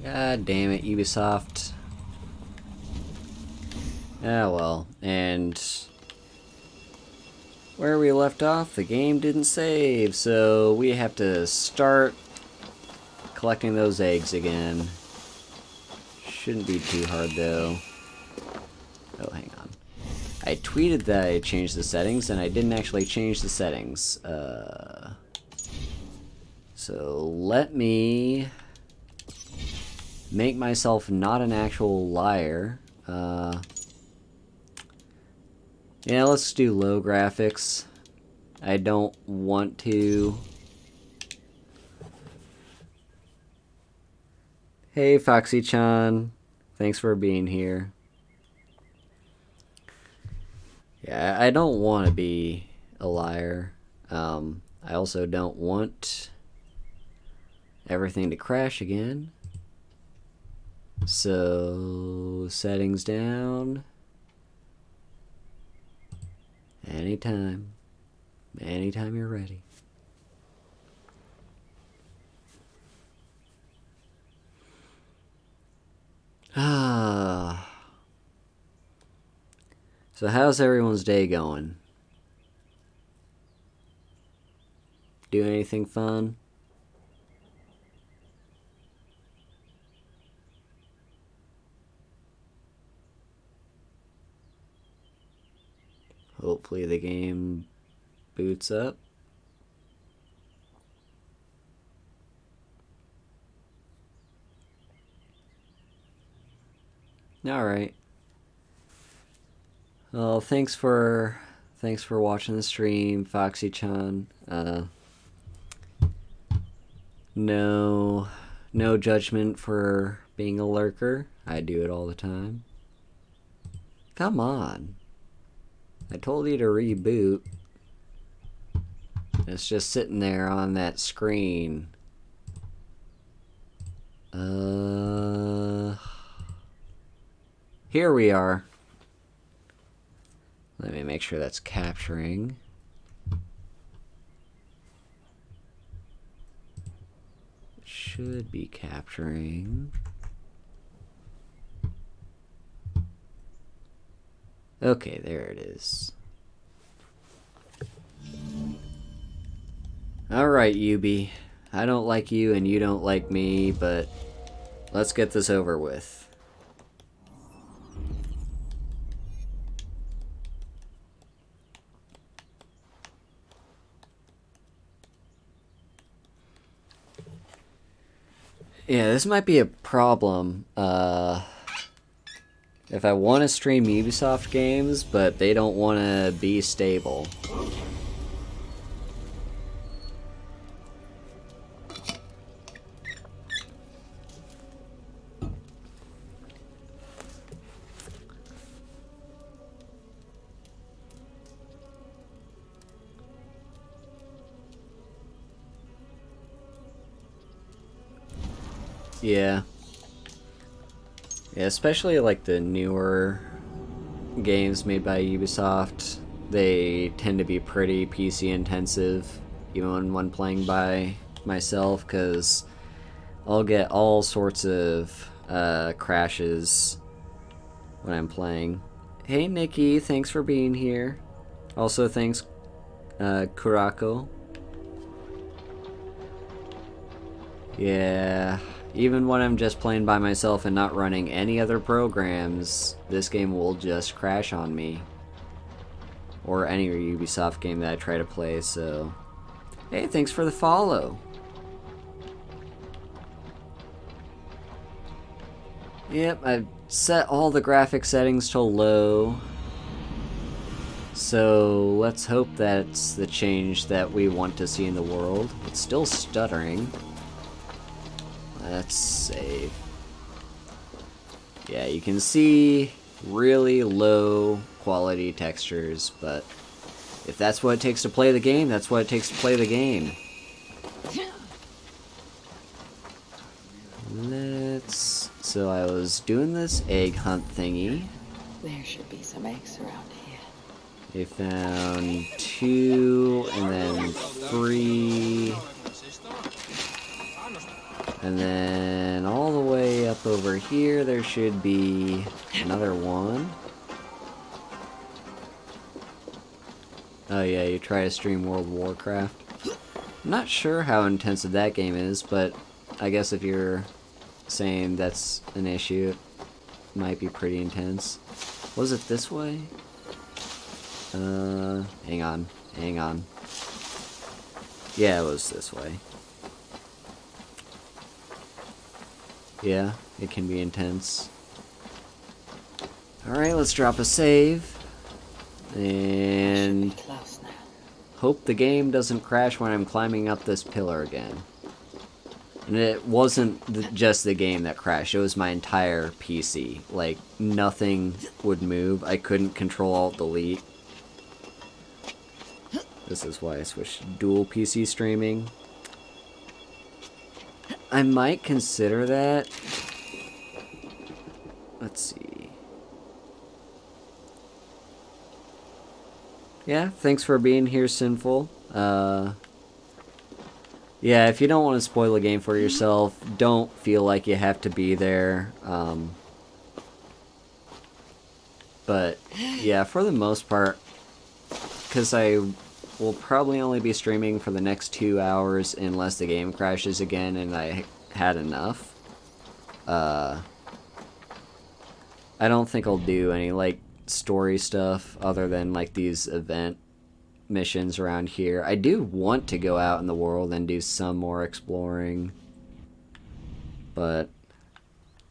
God damn it, Ubisoft. Ah well, and where we left off, the game didn't save, so we have to start collecting those eggs again. Shouldn't be too hard though. Oh, hang on. I tweeted that I changed the settings, and I didn't actually change the settings. So let me make myself not an actual liar. Yeah, let's do low graphics. I don't want to. Hey, Foxy-chan. Thanks for being here. Yeah, I don't want to be a liar. I also don't want everything to crash again. So, settings down. Anytime. Anytime you're ready. Ah. So how's everyone's day going? Do anything fun? Hopefully the game boots up. Alright. Well, thanks for watching the stream, Foxy-chan. No judgment for being a lurker. I do it all the time. Come on. I told you to reboot. It's just sitting there on that screen. Here we are. Let me make sure that's capturing. It should be capturing. Okay, there it is. Alright, Ubi. I don't like you and you don't like me, but let's get this over with. Yeah, this might be a problem. If I want to stream Ubisoft games, but they don't want to be stable. Yeah. Yeah, especially like the newer games made by Ubisoft, they tend to be pretty PC intensive, even when playing by myself, because I'll get all sorts of crashes when I'm playing. Hey Nikki, thanks for being here. Also thanks Kurako. Yeah. Even when I'm just playing by myself and not running any other programs, this game will just crash on me. Or any Ubisoft game that I try to play, so... Hey, thanks for the follow! Yep, I've set all the graphic settings to low. So, let's hope that's the change that we want to see in the world. It's still stuttering. Let's save. Yeah, you can see really low quality textures, but if that's what it takes to play the game, that's what it takes to play the game. So I was doing this egg hunt thingy. There should be some eggs around here. They found 2, and then 3... And then all the way over here there should be another one. Oh yeah, you try to stream World of Warcraft. I'm not sure how intensive that game is, but I guess if you're saying that's an issue, it might be pretty intense. Was it this way? Hang on. Yeah, it was this way. Yeah, it can be intense. Alright, let's drop a save. And Close now. hope the game doesn't crash when I'm climbing up this pillar again. And it wasn't just the game that crashed, it was my entire PC. Like, nothing would move. I couldn't control Alt-Delete. This is why I switched to dual PC streaming. I might consider that. Let's see. Yeah, thanks for being here, Sinful. Yeah, if you don't want to spoil the game for yourself, don't feel like you have to be there. But, yeah, for the most part, because I will probably only be streaming for the next 2 hours unless the game crashes again and I had enough. I don't think I'll do any, like, story stuff other than, like, these event missions around here. I do want to go out in the world and do some more exploring. But,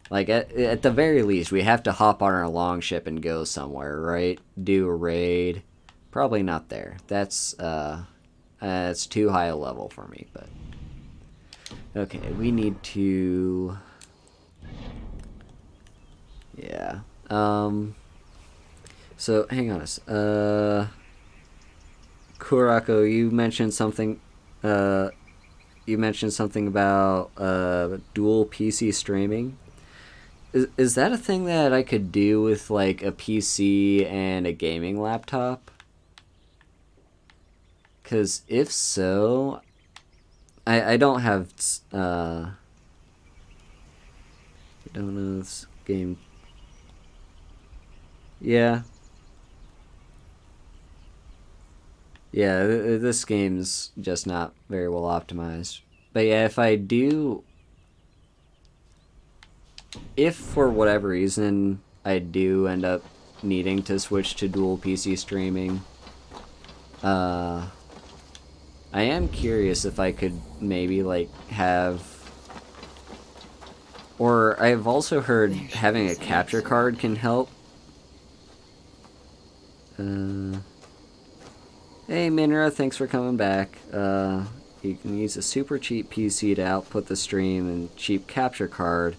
like, at the very least, we have to hop on our longship and go somewhere, right? Do a raid. Probably not there. That's too high a level for me, but... Okay, we need to... Yeah. So, hang on a sec. Kurako, you mentioned something about dual PC streaming. Is that a thing that I could do with, like, a PC and a gaming laptop? Because if so, I don't have, I don't know this game. Yeah. Yeah, this game's just not very well optimized. But yeah, if for whatever reason I do end up needing to switch to dual PC streaming, I am curious if I could maybe, like, have... Or I've also heard having a capture card can help. Hey Minra, thanks for coming back. You can use a super cheap PC to output the stream and cheap capture card.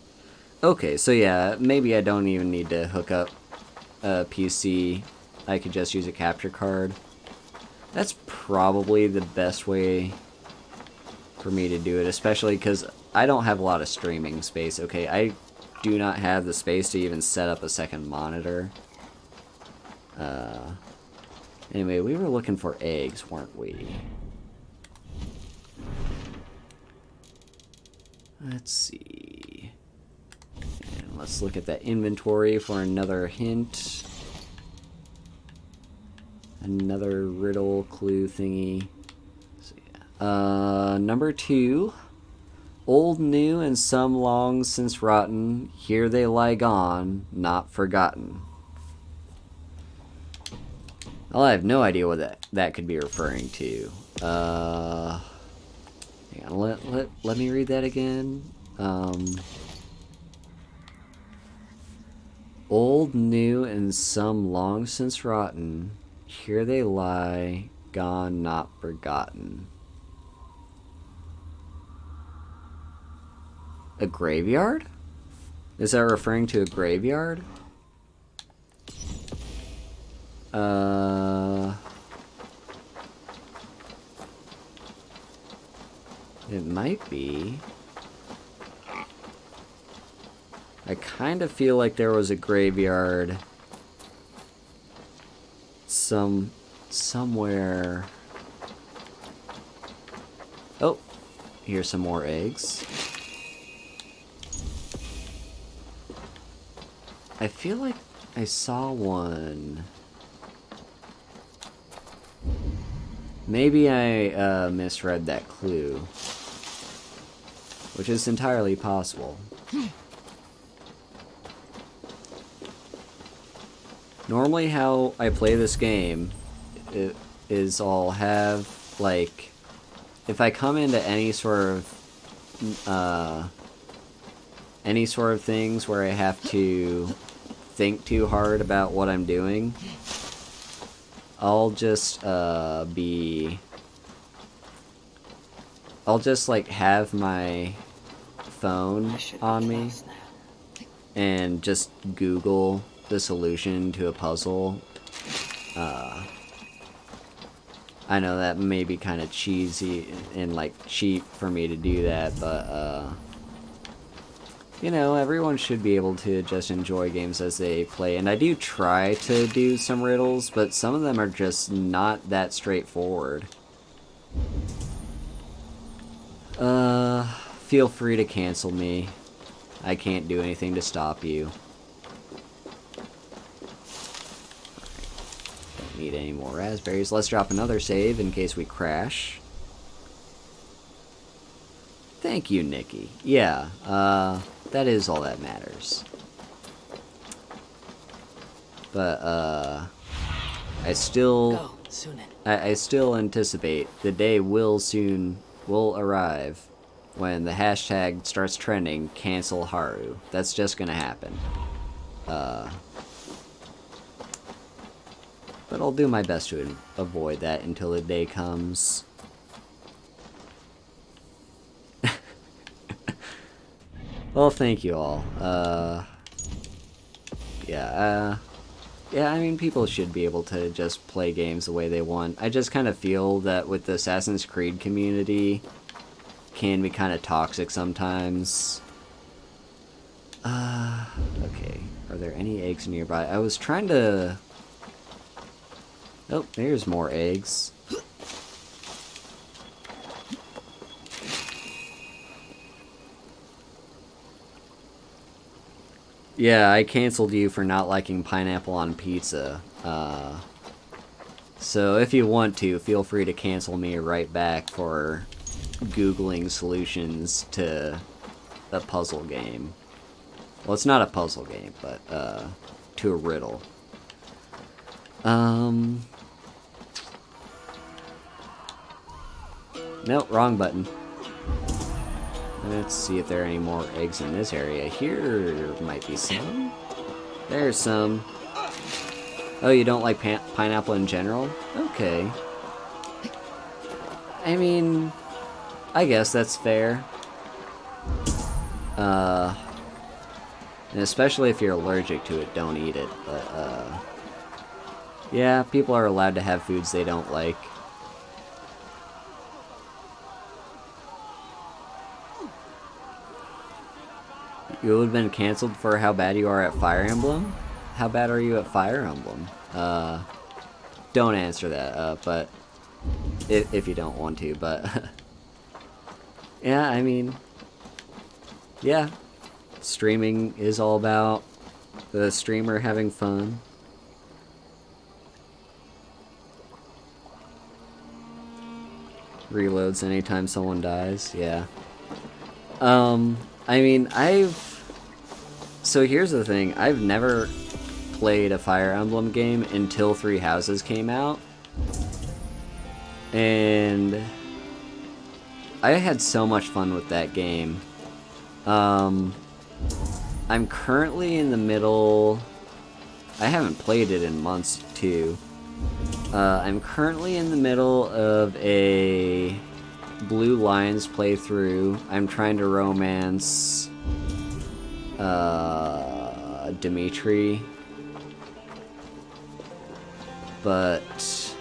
Okay, so yeah, maybe I don't even need to hook up a PC. I could just use a capture card. That's probably the best way for me to do it, especially because I don't have a lot of streaming space, okay? I do not have the space to even set up a second monitor. Anyway, we were looking for eggs, weren't we? Let's see. And let's look at that inventory for another hint. Another riddle clue thingy. So, yeah. Number 2. Old, new, and some long since rotten. Here they lie gone, not forgotten. Well, I have no idea what that could be referring to. Hang on, let me read that again. Old, new, and some long since rotten. Here they lie, gone, not forgotten. A graveyard? Is that referring to a graveyard? It might be. I kind of feel like there was a graveyard somewhere. Oh, here's some more eggs. I feel like I saw one. Maybe I misread that clue, which is entirely possible. Normally how I play this game is I'll have, like, if I come into any sort of things where I have to think too hard about what I'm doing, I'll just like have my phone on me and just Google the solution to a puzzle. I know that may be kind of cheesy and like cheap for me to do that, but you know, everyone should be able to just enjoy games as they play. And I do try to do some riddles, but some of them are just not that straightforward. Feel free to cancel me. I can't do anything to stop you. Don't need any more raspberries. Let's drop another save in case we crash. Thank you, Nikki. Yeah, that is all that matters. But, I still anticipate the day will arrive when the hashtag starts trending, cancel Haru. That's just gonna happen. But I'll do my best to avoid that until the day comes. Well, thank you all. Yeah, I mean, people should be able to just play games the way they want. I just kind of feel that with the Assassin's Creed community, can be kind of toxic sometimes. Okay. Are there any eggs nearby? I was trying to... Oh, there's more eggs. Yeah, I canceled you for not liking pineapple on pizza. So if you want to, feel free to cancel me right back for Googling solutions to a puzzle game. Well, it's not a puzzle game, but, to a riddle. Nope, wrong button. Let's see if there are any more eggs in this area. Here might be some. There's some. Oh, you don't like pineapple in general? Okay. I mean, I guess that's fair. And especially if you're allergic to it, don't eat it. But, yeah, people are allowed to have foods they don't like. You would have been canceled for how bad you are at Fire Emblem? How bad are you at Fire Emblem? Don't answer that, but... If you don't want to, but... yeah, I mean... Yeah. Streaming is all about the streamer having fun. Reloads anytime someone dies, yeah. I mean, so here's the thing, I've never played a Fire Emblem game until Three Houses came out. And I had so much fun with that game. I'm currently in the middle... I haven't played it in months, too. I'm currently in the middle of a Blue Lions playthrough. I'm trying to romance Dimitri, but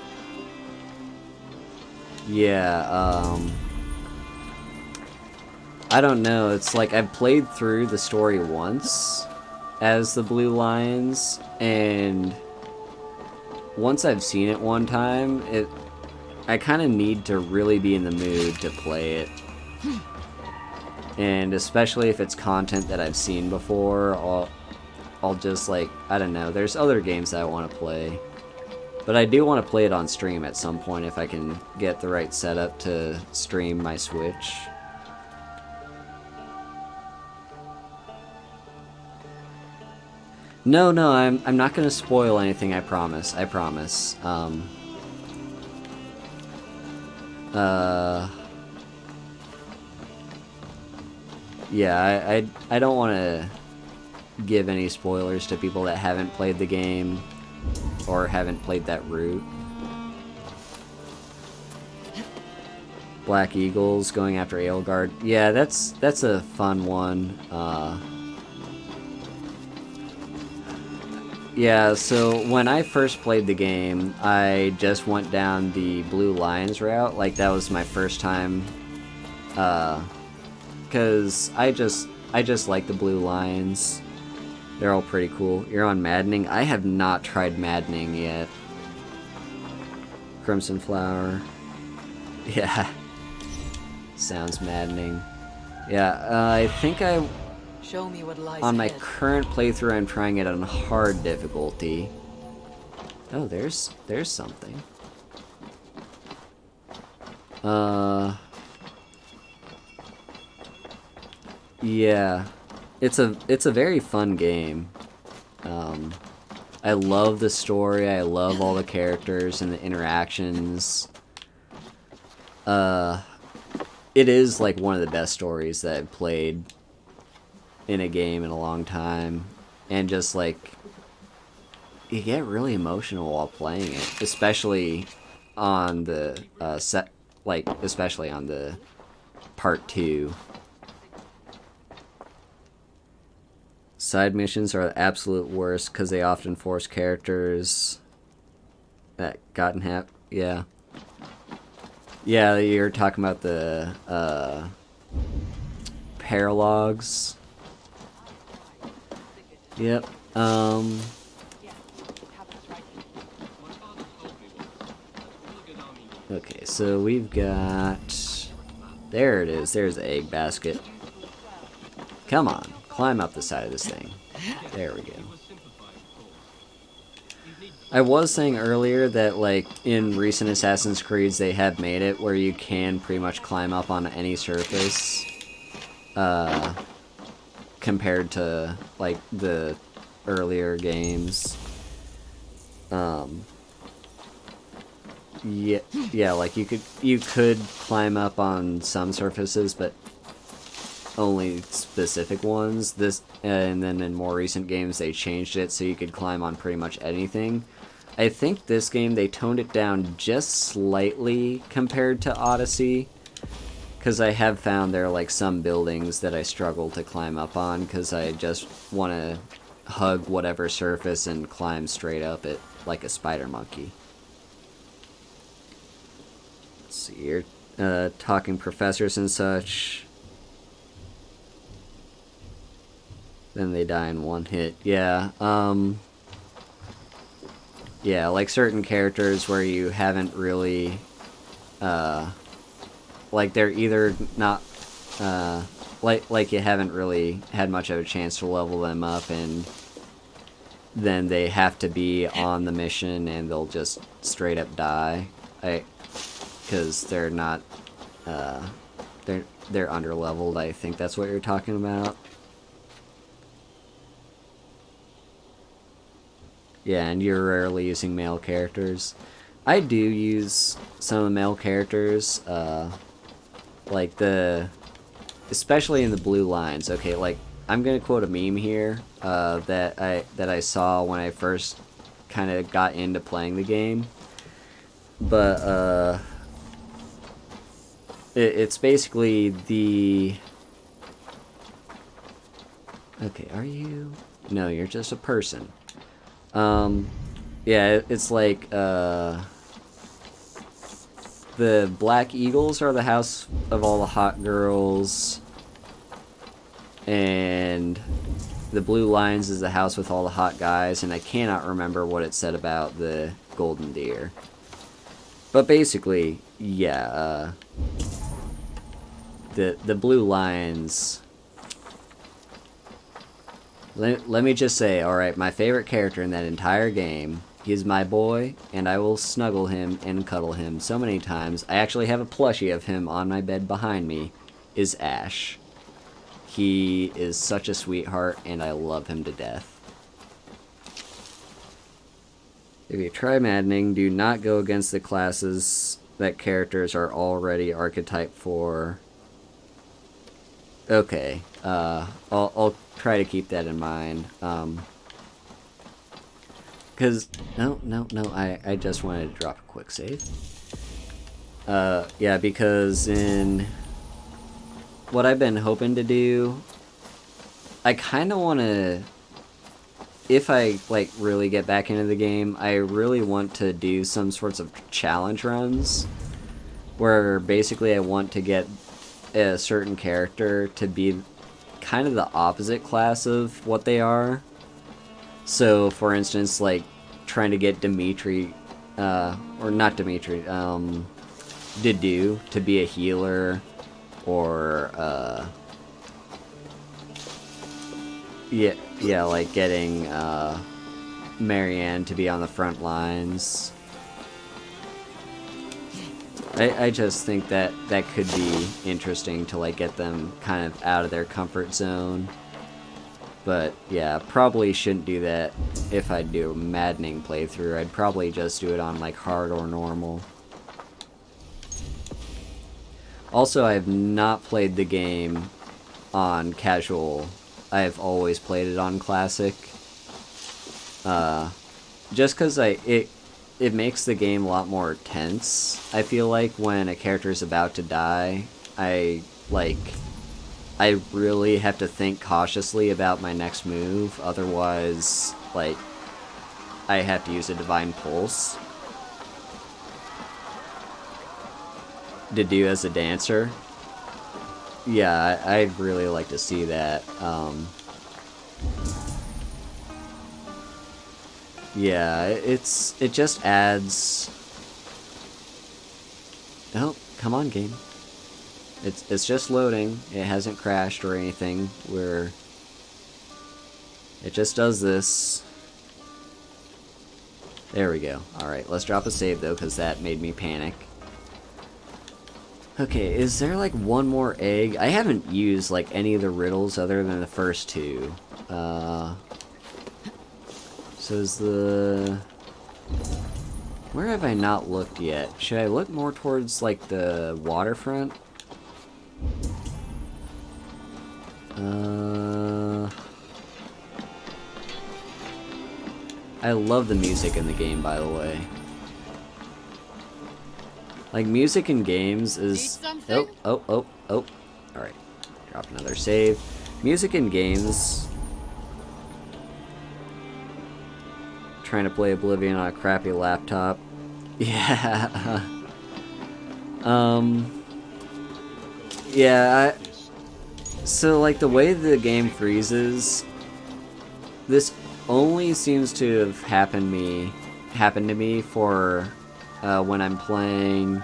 yeah, I don't know. It's like I've played through the story once as the Blue Lions, and once I've seen it one time, I kind of need to really be in the mood to play it. And especially if it's content that I've seen before, I'll just, like, I don't know, there's other games that I want to play. But I do want to play it on stream at some point if I can get the right setup to stream my Switch. No, I'm not gonna spoil anything, I promise. I promise. Yeah, I don't want to give any spoilers to people that haven't played the game or haven't played that route. Black Eagles going after Aelgard. Yeah, that's a fun one. Yeah, so when I first played the game, I just went down the Blue Lions route. Like, that was my first time. Because I just like the Blue Lions. They're all pretty cool. You're on Maddening? I have not tried Maddening yet. Crimson Flower. Yeah. Sounds maddening. Yeah, I think Show me what lies on my ahead. current playthrough, I'm trying it on hard difficulty. Oh, there's something. Yeah. It's a very fun game. I love the story, I love all the characters and the interactions. It is like one of the best stories that I've played in a game in a long time. And just like, you get really emotional while playing it, especially on the especially on the part 2. Side missions are the absolute worst because they often force characters that got in half. Yeah. Yeah, you're talking about the paralogs. Yep. Okay, so we've got... There it is. There's the egg basket. Come on. Climb up the side of this thing. There we go. I was saying earlier that, like, in recent Assassin's Creeds, they have made it where you can pretty much climb up on any surface. Compared to, like, the earlier games. Yeah, like, you could climb up on some surfaces, but only specific ones. And then in more recent games, they changed it so you could climb on pretty much anything. I think this game, they toned it down just slightly compared to Odyssey. Because I have found there are, like, some buildings that I struggle to climb up on because I just want to hug whatever surface and climb straight up it like a spider monkey. Let's see, you're talking professors and such. Then they die in one hit. Yeah, yeah, like certain characters where you haven't really, like they're either not, like you haven't really had much of a chance to level them up, and then they have to be on the mission and they'll just straight up die. Because they're not, they're underleveled. I think that's what you're talking about. Yeah, and you're rarely using male characters. I do use some of the male characters, like especially in the Blue Lines. Okay, like, I'm gonna quote a meme here, that I saw when I first kind of got into playing the game. But, it's basically the... Okay, are you... No, you're just a person. Yeah, it's like, the Black Eagles are the house of all the hot girls, and the Blue Lions is the house with all the hot guys, and I cannot remember what it said about the Golden Deer. But basically, yeah, the Blue Lions... let me just say, alright, my favorite character in that entire game, he's my boy, and I will snuggle him and cuddle him so many times. I actually have a plushie of him on my bed behind me, is Ash. He is such a sweetheart, and I love him to death. If you try maddening, do not go against the classes that characters are already archetyped for. Okay, I'll try to keep that in mind. Cause no, I just wanted to drop a quick save. Yeah, because in what I've been hoping to do, I kind of want to, if I like really get back into the game, I really want to do some sorts of challenge runs where basically I want to get a certain character to be kind of the opposite class of what they are. So, for instance, like trying to get Dimitri, or not Dimitri, Didu to be a healer, or yeah, like getting Marianne to be on the front lines. I just think that that could be interesting to like get them kind of out of their comfort zone. But yeah, probably shouldn't do that if I do a maddening playthrough. I'd probably just do it on like hard or normal. Also, I have not played the game on casual. I have always played it on classic. Just because it makes the game a lot more tense. I feel like when a character is about to die, I really have to think cautiously about my next move. Otherwise, like, I have to use a Divine Pulse. To do as a dancer. Yeah, I'd really like to see that. Yeah, it just adds. Oh, come on, game. It's just loading. It hasn't crashed or anything. It just does this. There we go. Alright, let's drop a save though, because that made me panic. Okay, is there like one more egg? I haven't used like any of the riddles other than the first two. So is the... Where have I not looked yet? Should I look more towards like the waterfront? I love the music in the game, by the way. Like, music in games is... Oh. Alright. Drop another save. Music in games... Trying to play Oblivion on a crappy laptop. Yeah. Yeah, so, like, the way the game freezes... This only seems to have happened to me for... when I'm playing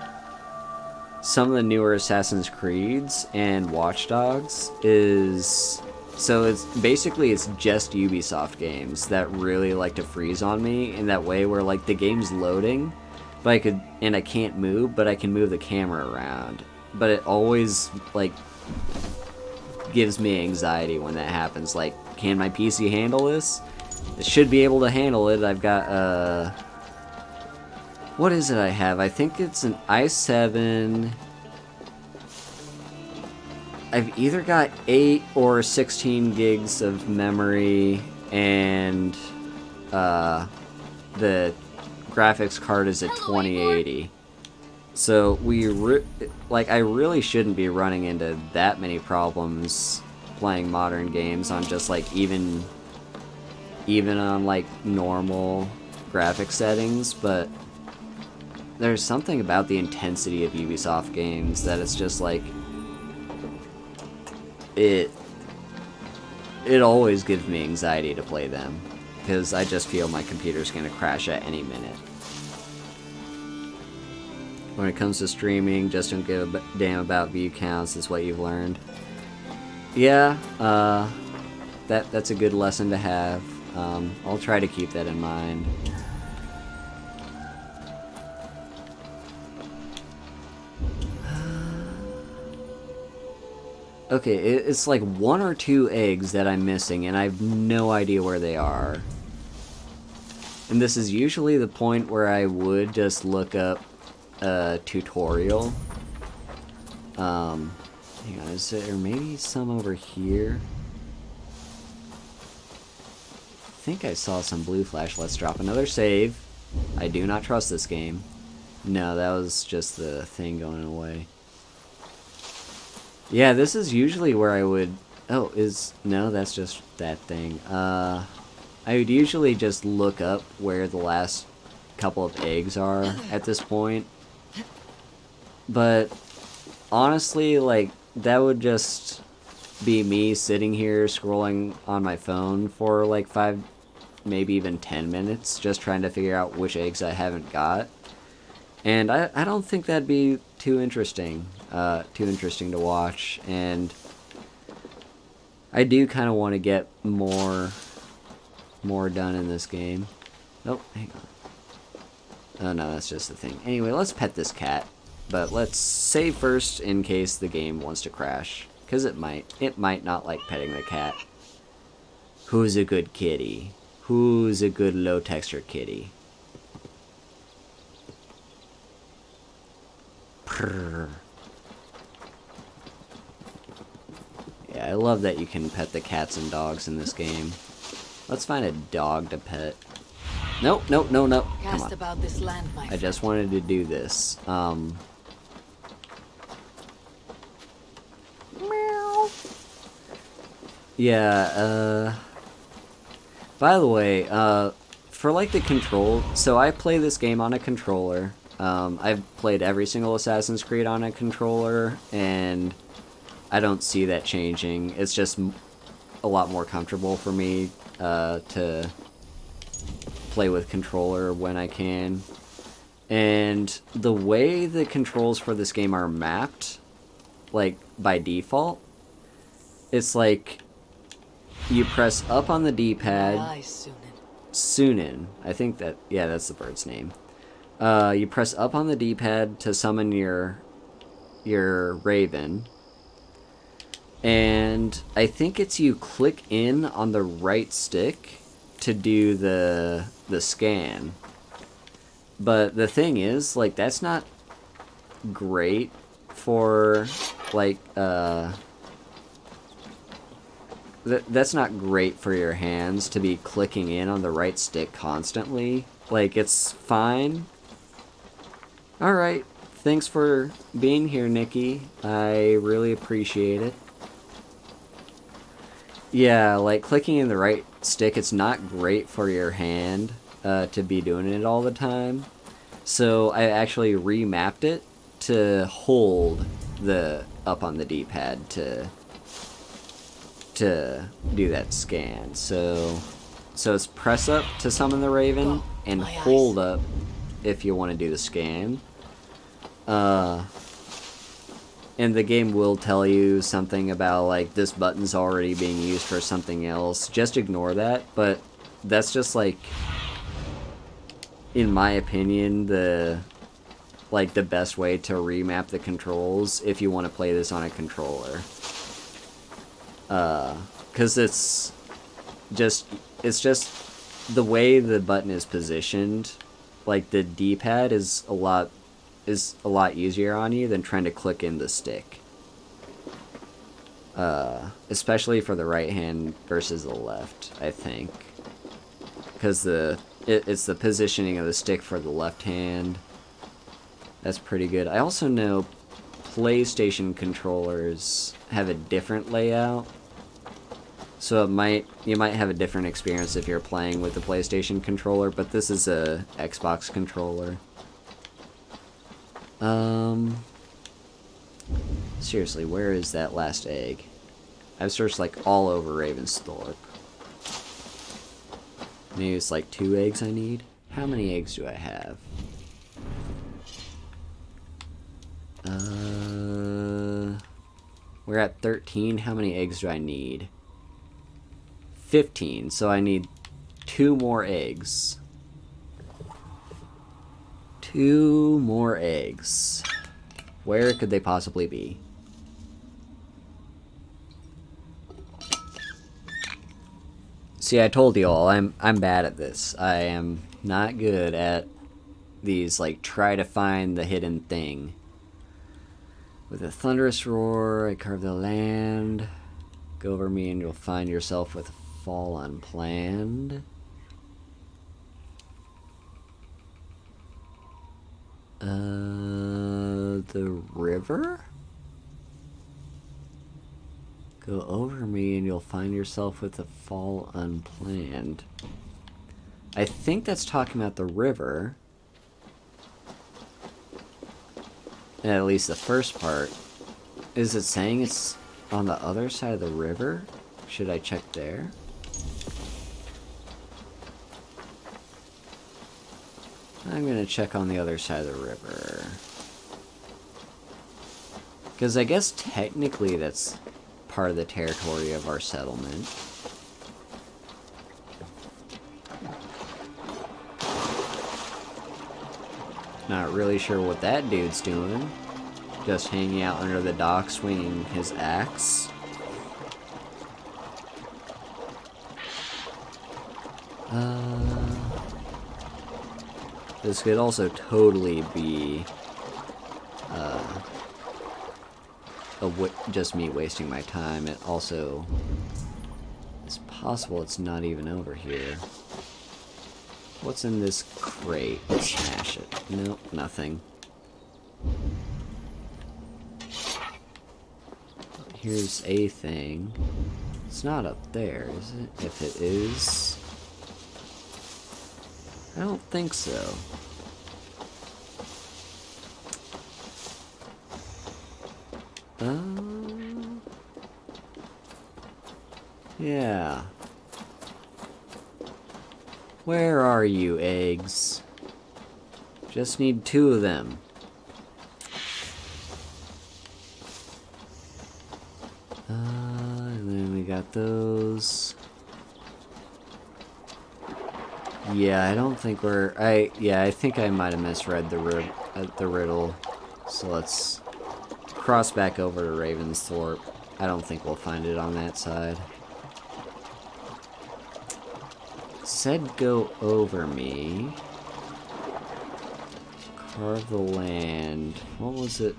some of the newer Assassin's Creeds and Watch Dogs is... So it's just Ubisoft games that really like to freeze on me in that way where like the game's loading, but I can't move, but I can move the camera around. But it always like gives me anxiety when that happens. Like, can my PC handle this? It should be able to handle it. I've got what is it I have? I think it's an i7. I've either got 8 or 16 gigs of memory, and the graphics card is a 2080. So I really shouldn't be running into that many problems playing modern games on just like even on like normal graphic settings, but there's something about the intensity of Ubisoft games that it's just like it always gives me anxiety to play them because I just feel my computer's gonna crash at any minute. When it comes to streaming, just don't give a damn about view counts is what you've learned. Yeah, that's a good lesson to have. I'll try to keep that in mind. Okay, it's like 1 or 2 eggs that I'm missing, and I have no idea where they are. And this is usually the point where I would just look up a tutorial. Hang on, is there maybe some over here? I think I saw some blue flash. Let's drop another save. I do not trust this game. No, that was just the thing going away. Yeah, this is usually where I would... Oh, no, that's just that thing. I would usually just look up where the last couple of eggs are at this point. But honestly, like, that would just be me sitting here scrolling on my phone for like 5, maybe even 10 minutes, just trying to figure out which eggs I haven't got. And I don't think that'd be too interesting to watch. And I do kind of want to get more done in this game. Oh, hang on. Oh no, that's just the thing. Anyway, let's pet this cat. But let's save first in case the game wants to crash. Because it might. It might not like petting the cat. Who's a good kitty? Who's a good low texture kitty? Purr. Yeah, I love that you can pet the cats and dogs in this game. Let's find a dog to pet. Nope, nope, no, no. Come on. About this land, I just wanted to do this. Meow. Yeah, by the way, for like the control, so I play this game on a controller. I've played every single Assassin's Creed on a controller, and I don't see that changing. It's just a lot more comfortable for me to play with controller when I can. And the way the controls for this game are mapped, like by default, it's like you press up on the D-pad. Sunin. I think that, yeah, that's the bird's name. You press up on the D-pad to summon your raven. And I think it's you click in on the right stick to do the scan. But the thing is, like, that's not great for, like, that's not great for your hands to be clicking in on the right stick constantly. Like, it's fine. Alright, thanks for being here, Nikki. I really appreciate it. Yeah, like, clicking in the right stick, it's not great for your hand to be doing it all the time. So I actually remapped it to hold the up on the D-pad to do that scan. So it's press up to summon the raven and hold up if you want to do the scan. And the game will tell you something about, like, this button's already being used for something else. Just ignore that, but that's just, like, in my opinion, the best way to remap the controls if you want to play this on a controller. 'Cause it's just the way the button is positioned, like, the D-pad is a lot easier on you than trying to click in the stick. Especially for the right hand versus the left, I think. Because it's the positioning of the stick for the left hand. That's pretty good. I also know PlayStation controllers have a different layout. So you might have a different experience if you're playing with the PlayStation controller, but this is a Xbox controller. Seriously, where is that last egg? I've searched, like, all over Ravensthorpe. Maybe it's, like, 2 eggs I need? How many eggs do I have? We're at 13. How many eggs do I need? 15, so I need 2 more eggs. 2 more eggs. Where could they possibly be? See, I told you all, I'm bad at this. I am not good at these, like, try to find the hidden thing. With a thunderous roar, I carve the land. Go over me and you'll find yourself with a fall unplanned. The river? Go over me and you'll find yourself with a fall unplanned. I think that's talking about the river. At least the first part. Is it saying it's on the other side of the river? Should I check there? I'm gonna check on the other side of the river. Because I guess technically that's part of the territory of our settlement. Not really sure what that dude's doing. Just hanging out under the dock swinging his axe. This could also totally be just me wasting my time. It also is possible it's not even over here. What's in this crate? Let's smash it. Nope, nothing. Here's a thing. It's not up there, is it? If it is... I don't think so. Yeah. Where are you, eggs? Just need 2 of them. And then we got those. Yeah, I don't think we're... I think I might have misread the riddle. So let's cross back over to Ravensthorpe. I don't think we'll find it on that side. Said go over me. Carve the land. What was it?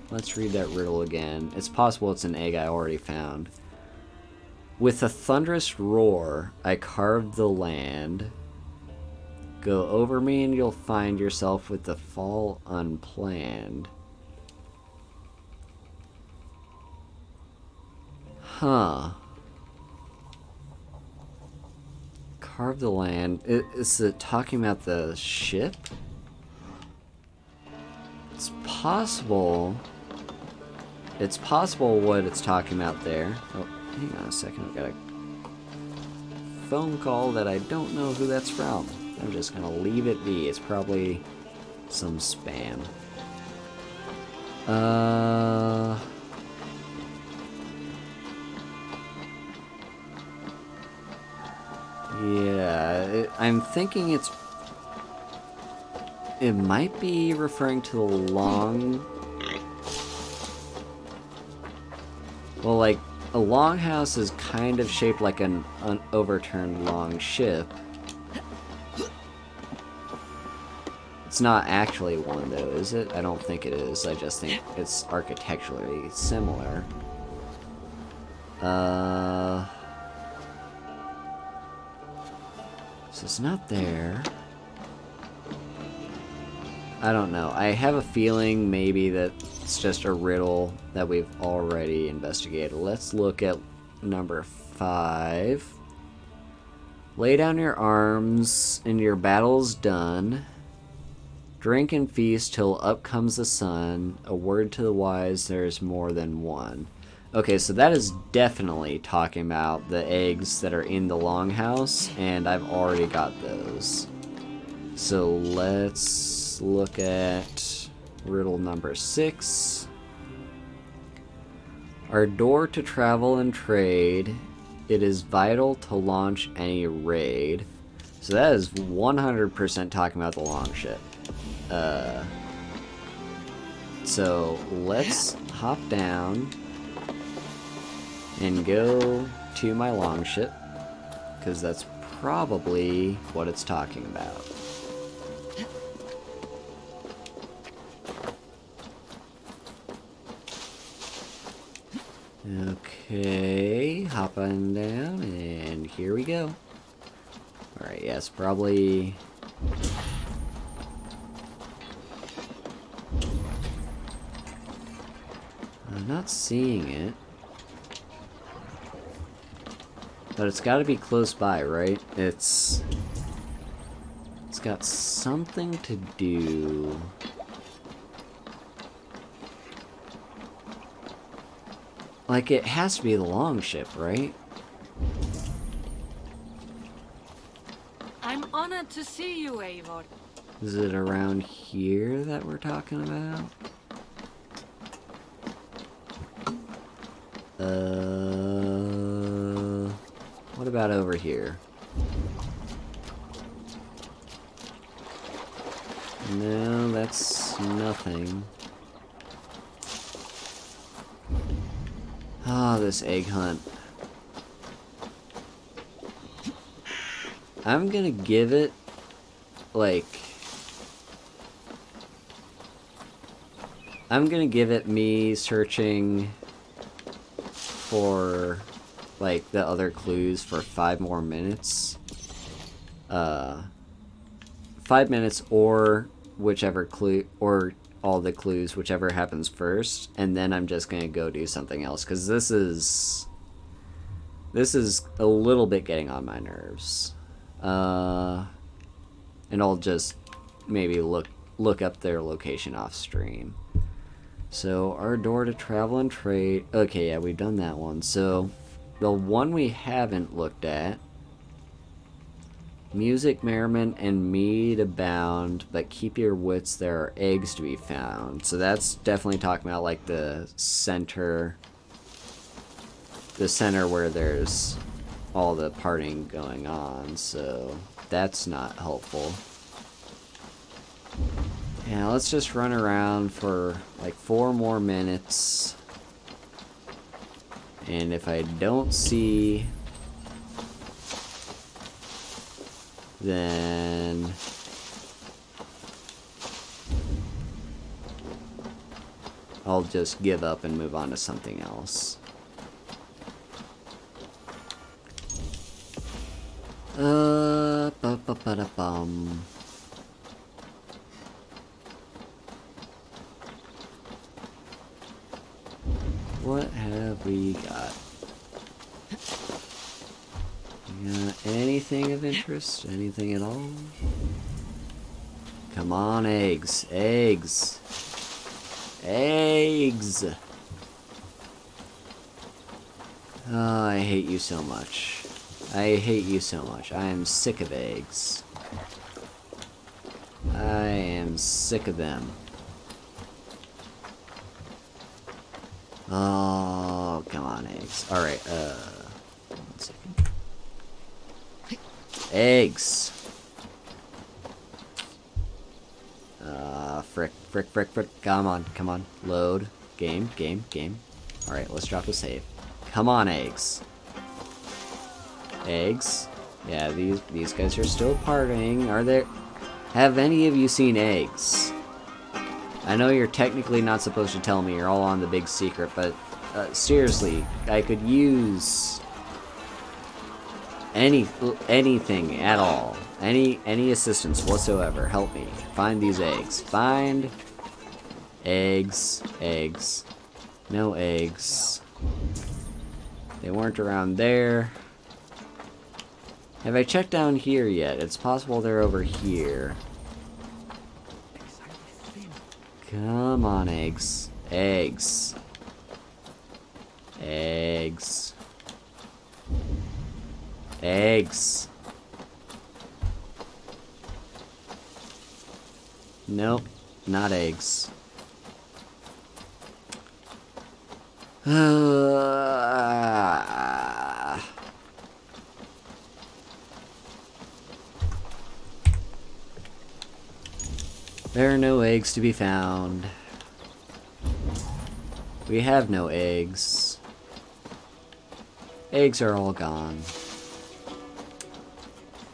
Let's read that riddle again. It's possible it's an egg I already found. With a thunderous roar, I carved the land. Go over me and you'll find yourself with the fall unplanned. Huh. Carve the land. Is it talking about the ship? It's possible. It's possible what it's talking about there. Oh, hang on a second. I've got a phone call that I don't know who that's from. I'm just gonna leave it be. It's probably some spam. Yeah, I'm thinking it might be referring to the long... Well, like, a longhouse is kind of shaped like an overturned long ship. It's not actually one, though, is it? I don't think it is. I just think it's architecturally similar. So it's not there. I don't know. I have a feeling maybe that it's just a riddle that we've already investigated. Let's look at number 5. Lay down your arms and your battle's done. Drink and feast till up comes the sun. A word to the wise, there's more than one. Okay, so that is definitely talking about the eggs that are in the longhouse, and I've already got those. So let's look at riddle number 6. Our door to travel and trade, it is vital to launch any raid. So that is 100% talking about the longship. So let's hop down and go to my longship, because that's probably what it's talking about. Okay, hop on down, and here we go. Alright, yes, probably... I'm not seeing it. But it's gotta be close by, right? It's got something to do... Like, it has to be the longship, right? I'm honored to see you, Eivor. Is it around here that we're talking about? What about over here? No, that's nothing. Ah, this egg hunt. I'm gonna give it, like... I'm gonna give it me searching for, like, the other clues for 5 more minutes. 5 minutes, or whichever clue, or all the clues, whichever happens first, and then I'm just gonna go do something else, because this is a little bit getting on my nerves. And I'll just maybe look up their location off stream. So, our door to travel and trade. Okay, yeah, we've done that one. So, the one we haven't looked at. Music, merriment, and mead abound, but keep your wits, there are eggs to be found. So that's definitely talking about, like, the center where there's all the partying going on, so that's not helpful. Yeah, let's just run around for, like, 4 more minutes. And if I don't see... then... I'll just give up and move on to something else. Ba-ba-ba-da-bum. What have we got? Anything of interest? Anything at all? Come on, eggs. Eggs. Eggs! Oh, I hate you so much. I hate you so much. I am sick of eggs. I am sick of them. Oh, come on, eggs. Alright, 1 second. Eggs! Frick. Come on. Load. Game. Alright, let's drop a save. Come on, eggs. Eggs? Yeah, these guys are still partying. Are there... Have any of you seen eggs? I know you're technically not supposed to tell me, you're all on the big secret, but seriously, I could use anything at all. Any assistance whatsoever. Help me. Find these eggs. Find eggs. Eggs. No eggs. They weren't around there. Have I checked down here yet? It's possible they're over here. Come on, eggs. Eggs. Eggs. Eggs. Nope, not eggs. There are no eggs to be found. We have no eggs. Eggs are all gone.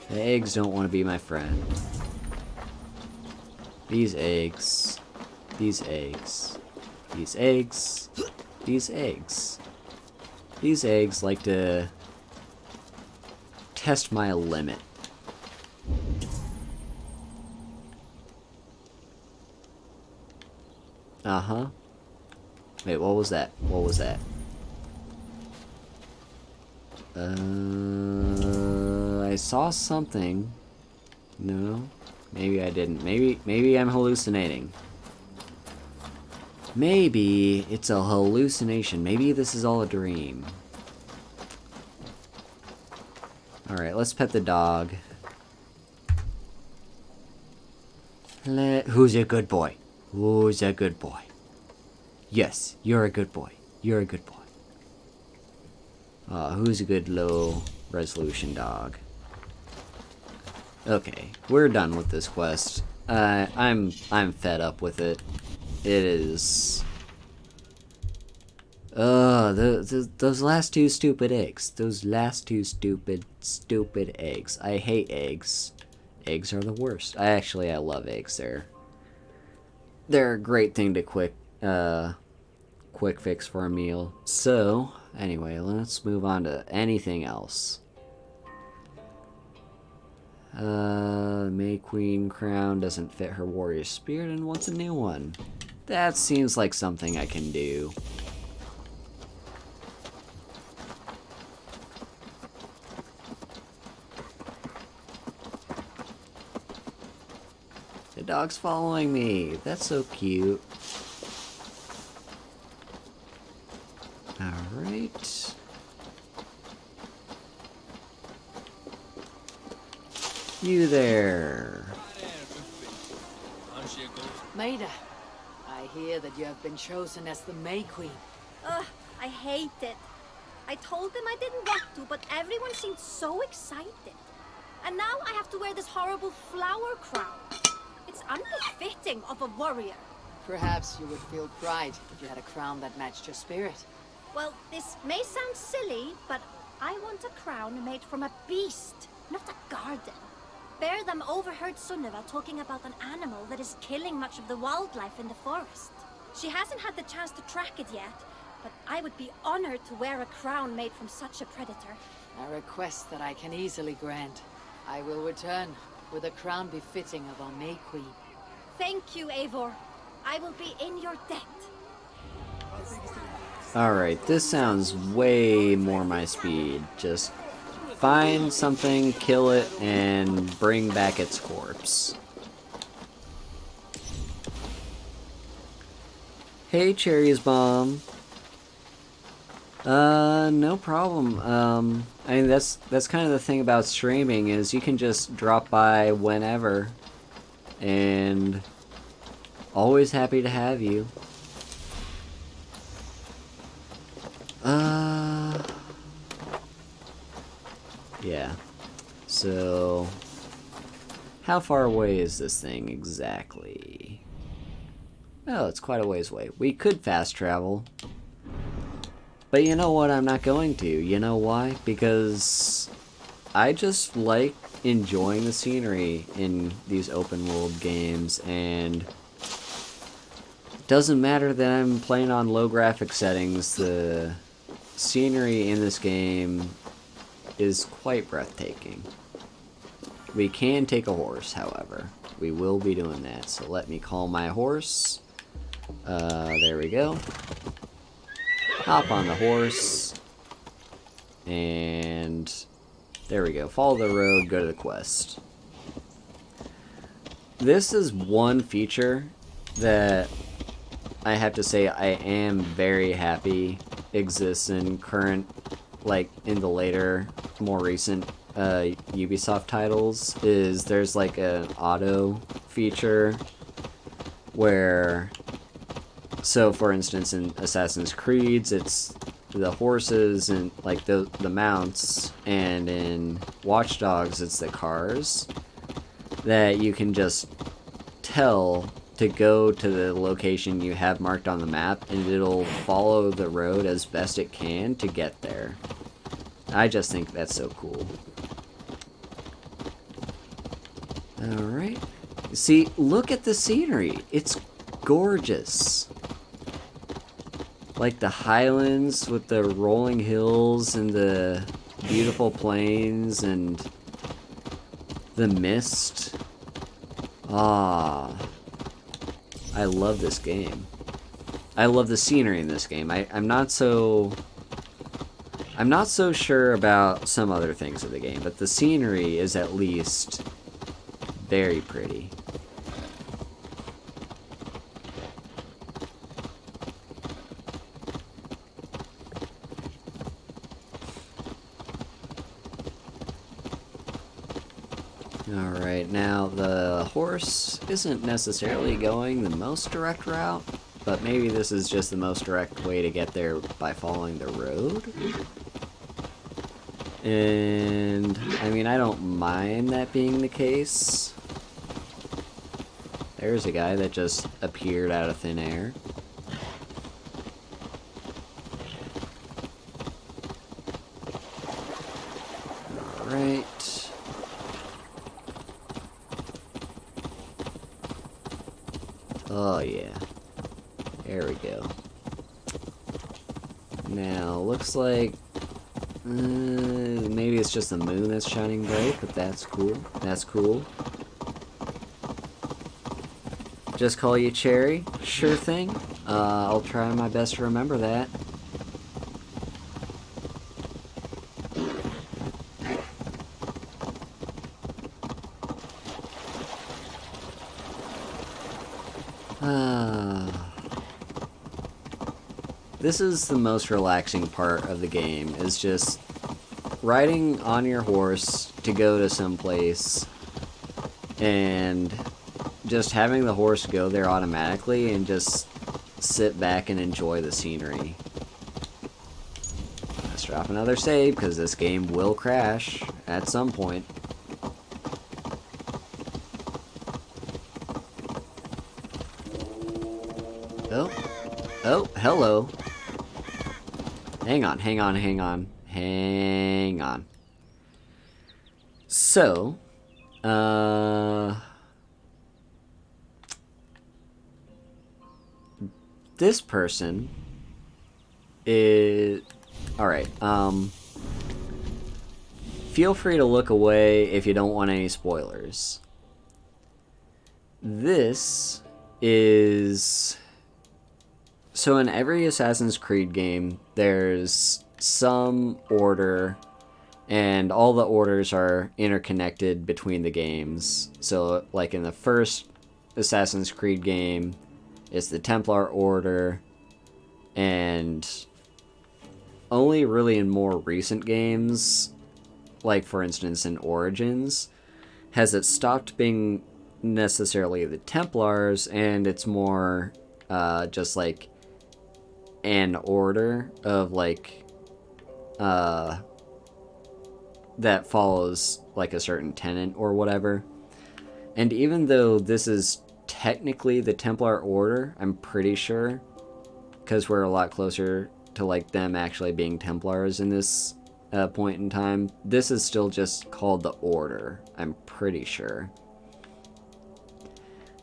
The eggs don't want to be my friend. These eggs. These eggs. These eggs. These eggs. These eggs like to test my limit. Uh-huh. Wait, what was that? What was that? I saw something. No. Maybe I didn't. Maybe I'm hallucinating. Maybe it's a hallucination. Maybe this is all a dream. Alright, let's pet the dog. Who's a good boy? Who's a good boy? Yes, you're a good boy. You're a good boy. Who's a good low resolution dog? Okay, we're done with this quest. I'm fed up with it. It is. Those last two stupid eggs. Those last two stupid eggs. I hate eggs. Eggs are the worst. I love eggs. They're a great thing to quick fix for a meal. So, anyway, let's move on to anything else. May Queen crown doesn't fit her warrior spirit and wants a new one. That seems like something I can do. The dog's following me. That's so cute. Alright. You there. Maida, I hear that you have been chosen as the May Queen. Ugh, I hate it. I told them I didn't want to, but everyone seemed so excited. And now I have to wear this horrible flower crown. It's unbefitting of a warrior. Perhaps you would feel pride if you had a crown that matched your spirit. Well, this may sound silly, but I want a crown made from a beast, not a garden. Bear them overheard Sunniva talking about an animal that is killing much of the wildlife in the forest. She hasn't had the chance to track it yet, but I would be honored to wear a crown made from such a predator. A request that I can easily grant. I will return with a crown befitting of our May Queen. Thank you, Eivor. I will be in your debt. Alright, this sounds way more my speed. Just find something, kill it, and bring back its corpse. Hey, Cherry's mom. No problem. I mean, that's kind of the thing about streaming, is you can just drop by whenever. And always happy to have you. Yeah. So, how far away is this thing exactly? Oh, it's quite a ways away. We could fast travel. But you know what? I'm not going to. You know why? Because I just like enjoying the scenery in these open world games, and it doesn't matter that I'm playing on low graphic settings, the scenery in this game is quite breathtaking. We can take a horse, however. We will be doing that, so let me call my horse. There we go. Hop on the horse. And there we go. Follow the road, go to the quest. This is one feature that I have to say I am very happy exists in current, like in the later, more recent Ubisoft titles, is there's like an auto feature where, so for instance in Assassin's Creeds it's the horses and like the mounts, and in Watch Dogs it's the cars, that you can just tell to go to the location you have marked on the map, and it'll follow the road as best it can to get there. I just think that's so cool. Alright. See, look at the scenery. It's gorgeous. Like the highlands with the rolling hills and the beautiful plains and the mist. Ah, I love this game. I love the scenery in this game. I'm not so sure about some other things of the game, but the scenery is at least very pretty. Alright, now the horse isn't necessarily going the most direct route, but maybe this is just the most direct way to get there by following the road? And, I mean, I don't mind that being the case. There's a guy that just appeared out of thin air. Alright. Oh yeah. There we go. Now, looks like maybe it's just the moon that's shining bright, but that's cool. That's cool. Just call you Cherry? Sure thing. I'll try my best to remember that. This is the most relaxing part of the game, is just riding on your horse to go to some place and just having the horse go there automatically and just sit back and enjoy the scenery. Let's drop another save because this game will crash at some point. Oh, hello. Hang on. So, this person is... Alright, feel free to look away if you don't want any spoilers. This is... So in every Assassin's Creed game, there's some order, and all the orders are interconnected between the games. So, like in the first Assassin's Creed game, it's the Templar Order, and only really in more recent games, like for instance in Origins, has it stopped being necessarily the Templars, and it's more just like an order of like that follows like a certain tenet or whatever. And even though this is technically the Templar Order, I'm pretty sure, because we're a lot closer to like them actually being Templars in this point in time, this is still just called the Order, I'm pretty sure.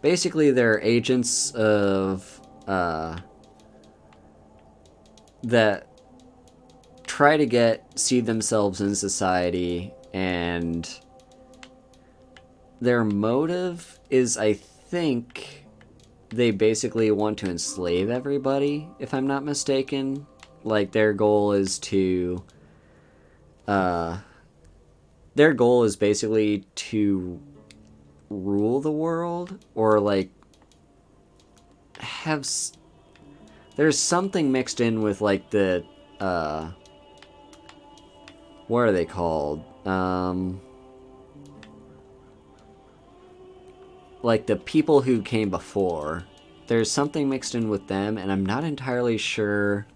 Basically, they're agents of that try to see themselves in society, and their motive is, I think, they basically want to enslave everybody, if I'm not mistaken. Like, their goal is basically to rule the world, or like have there's something mixed in with like the what are they called, like the people who came before. There's something mixed in with them, and I'm not entirely sure.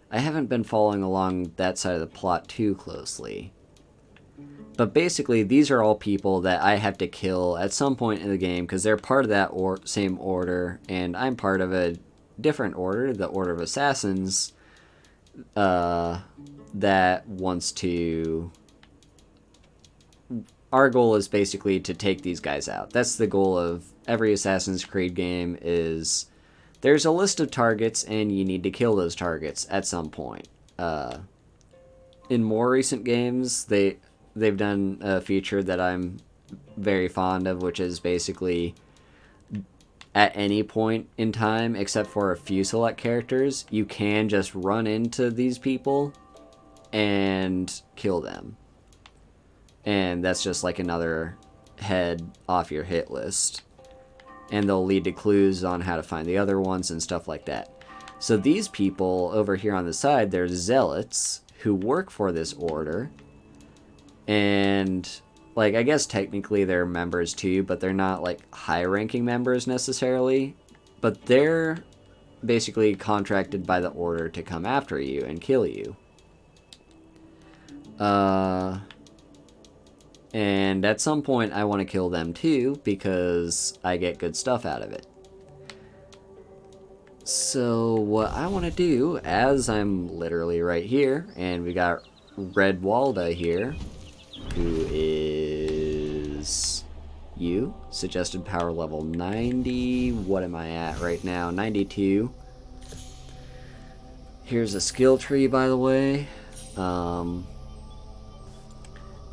I haven't been following along that side of the plot too closely, But basically, these are all people that I have to kill at some point in the game because they're part of that same order, and I'm part of a different order, the Order of Assassins, that wants to... Our goal is basically to take these guys out. That's the goal of every Assassin's Creed game is there's a list of targets and you need to kill those targets at some point. In more recent games, they've done a feature that I'm very fond of, which is basically at any point in time, except for a few select characters, you can just run into these people and kill them. And that's just like another head off your hit list. And they'll lead to clues on how to find the other ones and stuff like that. So these people over here on the side, they're zealots who work for this order. And, like, I guess technically they're members too, but they're not, like, high-ranking members necessarily. But they're basically contracted by the order to come after you and kill you. And at some point I want to kill them too, because I get good stuff out of it. So what I want to do, as I'm literally right here, and we got Red Walda here, who is you, suggested power level 90, what am I at right now, 92. Here's a skill tree, by the way.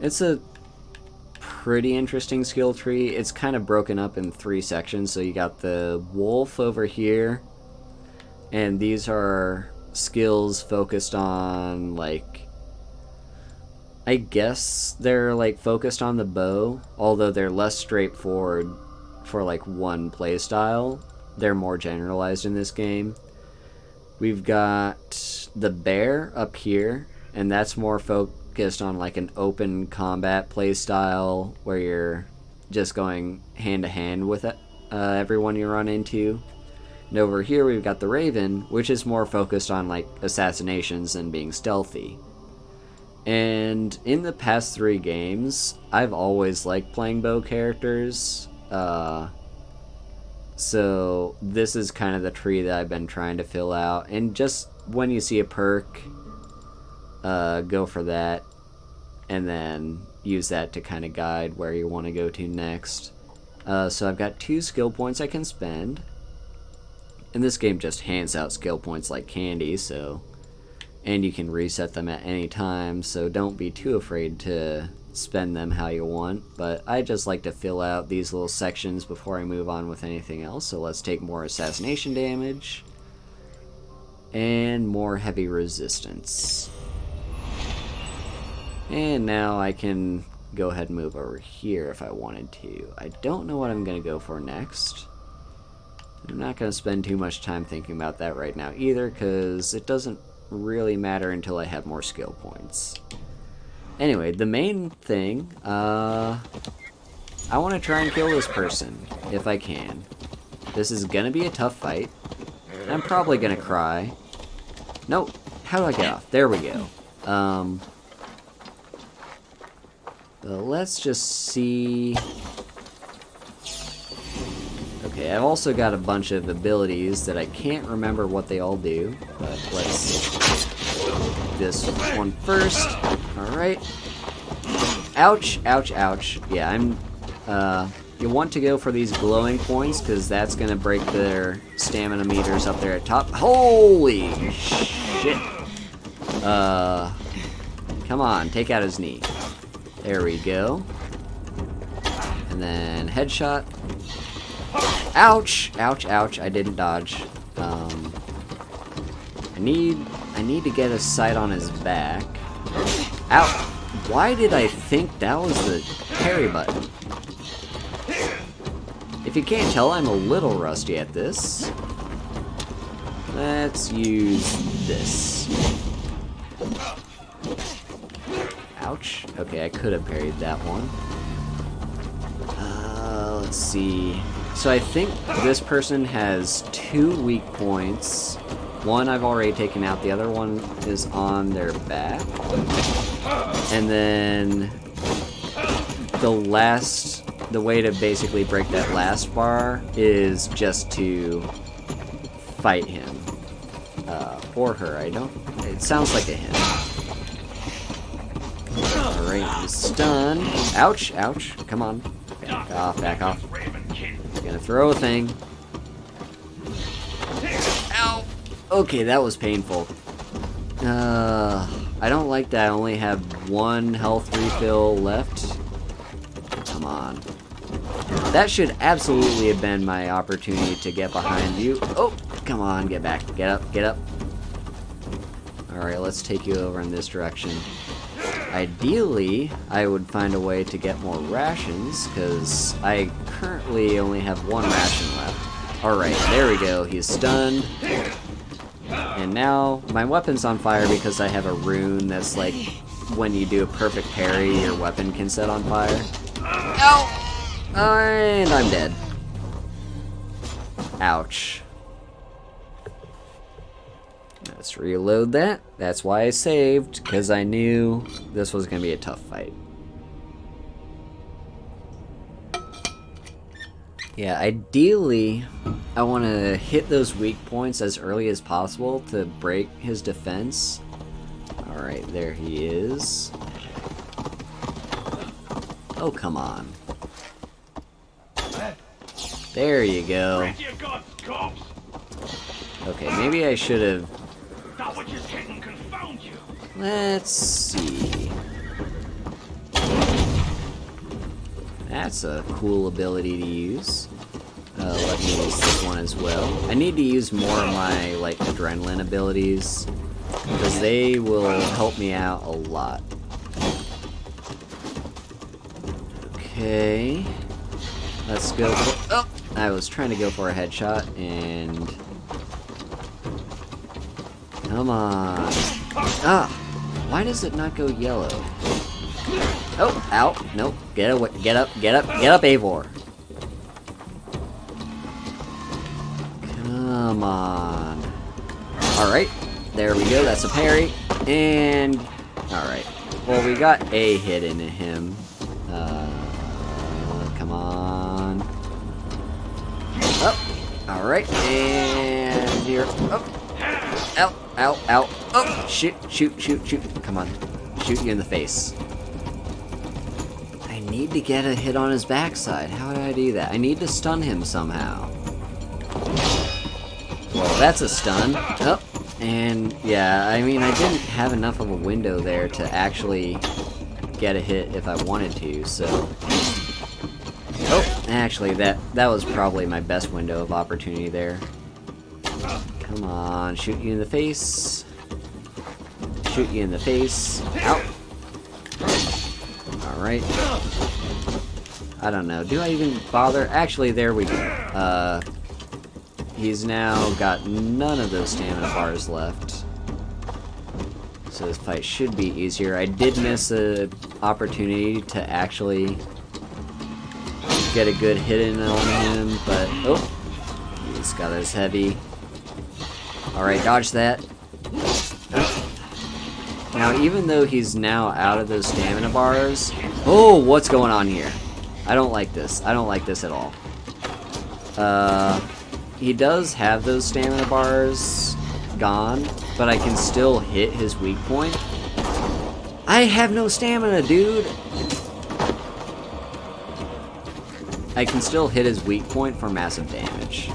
It's a pretty interesting skill tree. It's kind of broken up in 3 sections. So you got the wolf over here, and these are skills focused on, like, I guess they're like focused on the bow, although they're less straightforward for like one playstyle. They're more generalized in this game. We've got the bear up here, and that's more focused on like an open combat playstyle where you're just going hand to hand with everyone you run into. And over here we've got the raven, which is more focused on like assassinations and being stealthy. And in the past 3 games, I've always liked playing bow characters. So this is kind of the tree that I've been trying to fill out. And just when you see a perk, go for that. And then use that to kind of guide where you want to go to next. So I've got 2 skill points I can spend. And this game just hands out skill points like candy, so... And you can reset them at any time, so don't be too afraid to spend them how you want. But I just like to fill out these little sections before I move on with anything else. So let's take more assassination damage. And more heavy resistance. And now I can go ahead and move over here if I wanted to. I don't know what I'm going to go for next. I'm not going to spend too much time thinking about that right now either, because it doesn't really matter until I have more skill points. Anyway, the main thing, I want to try and kill this person, if I can. This is gonna be a tough fight. I'm probably gonna cry. Nope, how do I get off? There we go. But let's just see... Okay, I've also got a bunch of abilities that I can't remember what they all do, but let's do this one first. Alright. Ouch, ouch, ouch. Yeah, you want to go for these glowing points, because that's going to break their stamina meters up there at top. Holy shit. Come on, take out his knee. There we go. And then headshot. Ouch! Ouch, ouch, I didn't dodge. I need to get a sight on his back. Ow! Why did I think that was the parry button? If you can't tell, I'm a little rusty at this. Let's use this. Ouch. Okay, I could have parried that one. Let's see... So I think this person has 2 weak points. One I've already taken out, the other one is on their back. And then the way to basically break that last bar is just to fight him. Or her, I don't... It sounds like a him. Alright, he's stunned. Ouch, ouch. Come on. Back off, back off. He's gonna throw a thing. Ow! Okay, that was painful. I don't like that I only have one health refill left. Come on. That should absolutely have been my opportunity to get behind you. Oh, come on, get back. Get up, get up. Alright, let's take you over in this direction. Ideally, I would find a way to get more rations, because I currently only have one ration left. Alright, there we go. He's stunned. And now, my weapon's on fire because I have a rune that's like, when you do a perfect parry, your weapon can set on fire. Ow! And I'm dead. Ouch. Let's reload that. That's why I saved, because I knew this was going to be a tough fight. Yeah, ideally, I want to hit those weak points as early as possible to break his defense. Alright, there he is. Oh, come on. There you go. Okay, maybe I should have... Let's see. That's a cool ability to use. Let me use this one as well. I need to use more of my, like, adrenaline abilities, because they will help me out a lot. Okay. Let's go for... Oh! I was trying to go for a headshot, and... Come on. Ah! Why does it not go yellow? Oh, ow, nope. Get away, get up, Eivor. Come on. Alright, there we go, that's a parry. And, alright. Well, we got a hit into him. Come on. Oh, alright, and here. Oh. Ow, ow, ow. Oh, shoot, shoot, shoot, shoot. Come on. Shoot you in the face. I need to get a hit on his backside. How do I do that? I need to stun him somehow. Well, that's a stun. Oh, and yeah, I mean, I didn't have enough of a window there to actually get a hit if I wanted to, so... Oh, actually, that was probably my best window of opportunity there. Come on, shoot you in the face. Shoot you in the face. Ow. Alright. I don't know. Do I even bother? Actually, there we go. He's now got none of those stamina bars left. So this fight should be easier. I did miss an opportunity to actually get a good hit in on him, but... Oh! He's got his heavy. Alright, dodge that. Now, even though he's now out of those stamina bars... Oh, what's going on here? I don't like this. I don't like this at all. He does have those stamina bars gone, but I can still hit his weak point. I have no stamina, dude! I can still hit his weak point for massive damage.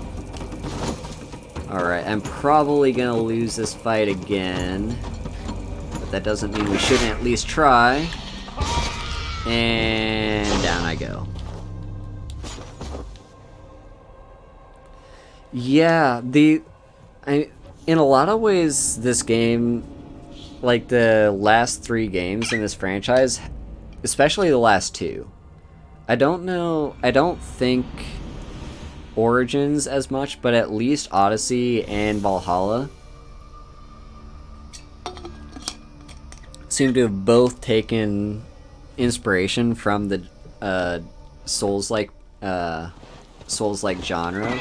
Alright, I'm probably gonna lose this fight again. But that doesn't mean we shouldn't at least try. And down I go. Yeah, in a lot of ways, this game, like the last 3 games in this franchise, especially the last 2, I don't think Origins as much, but at least Odyssey and Valhalla seem to have both taken inspiration from the Souls-like genre.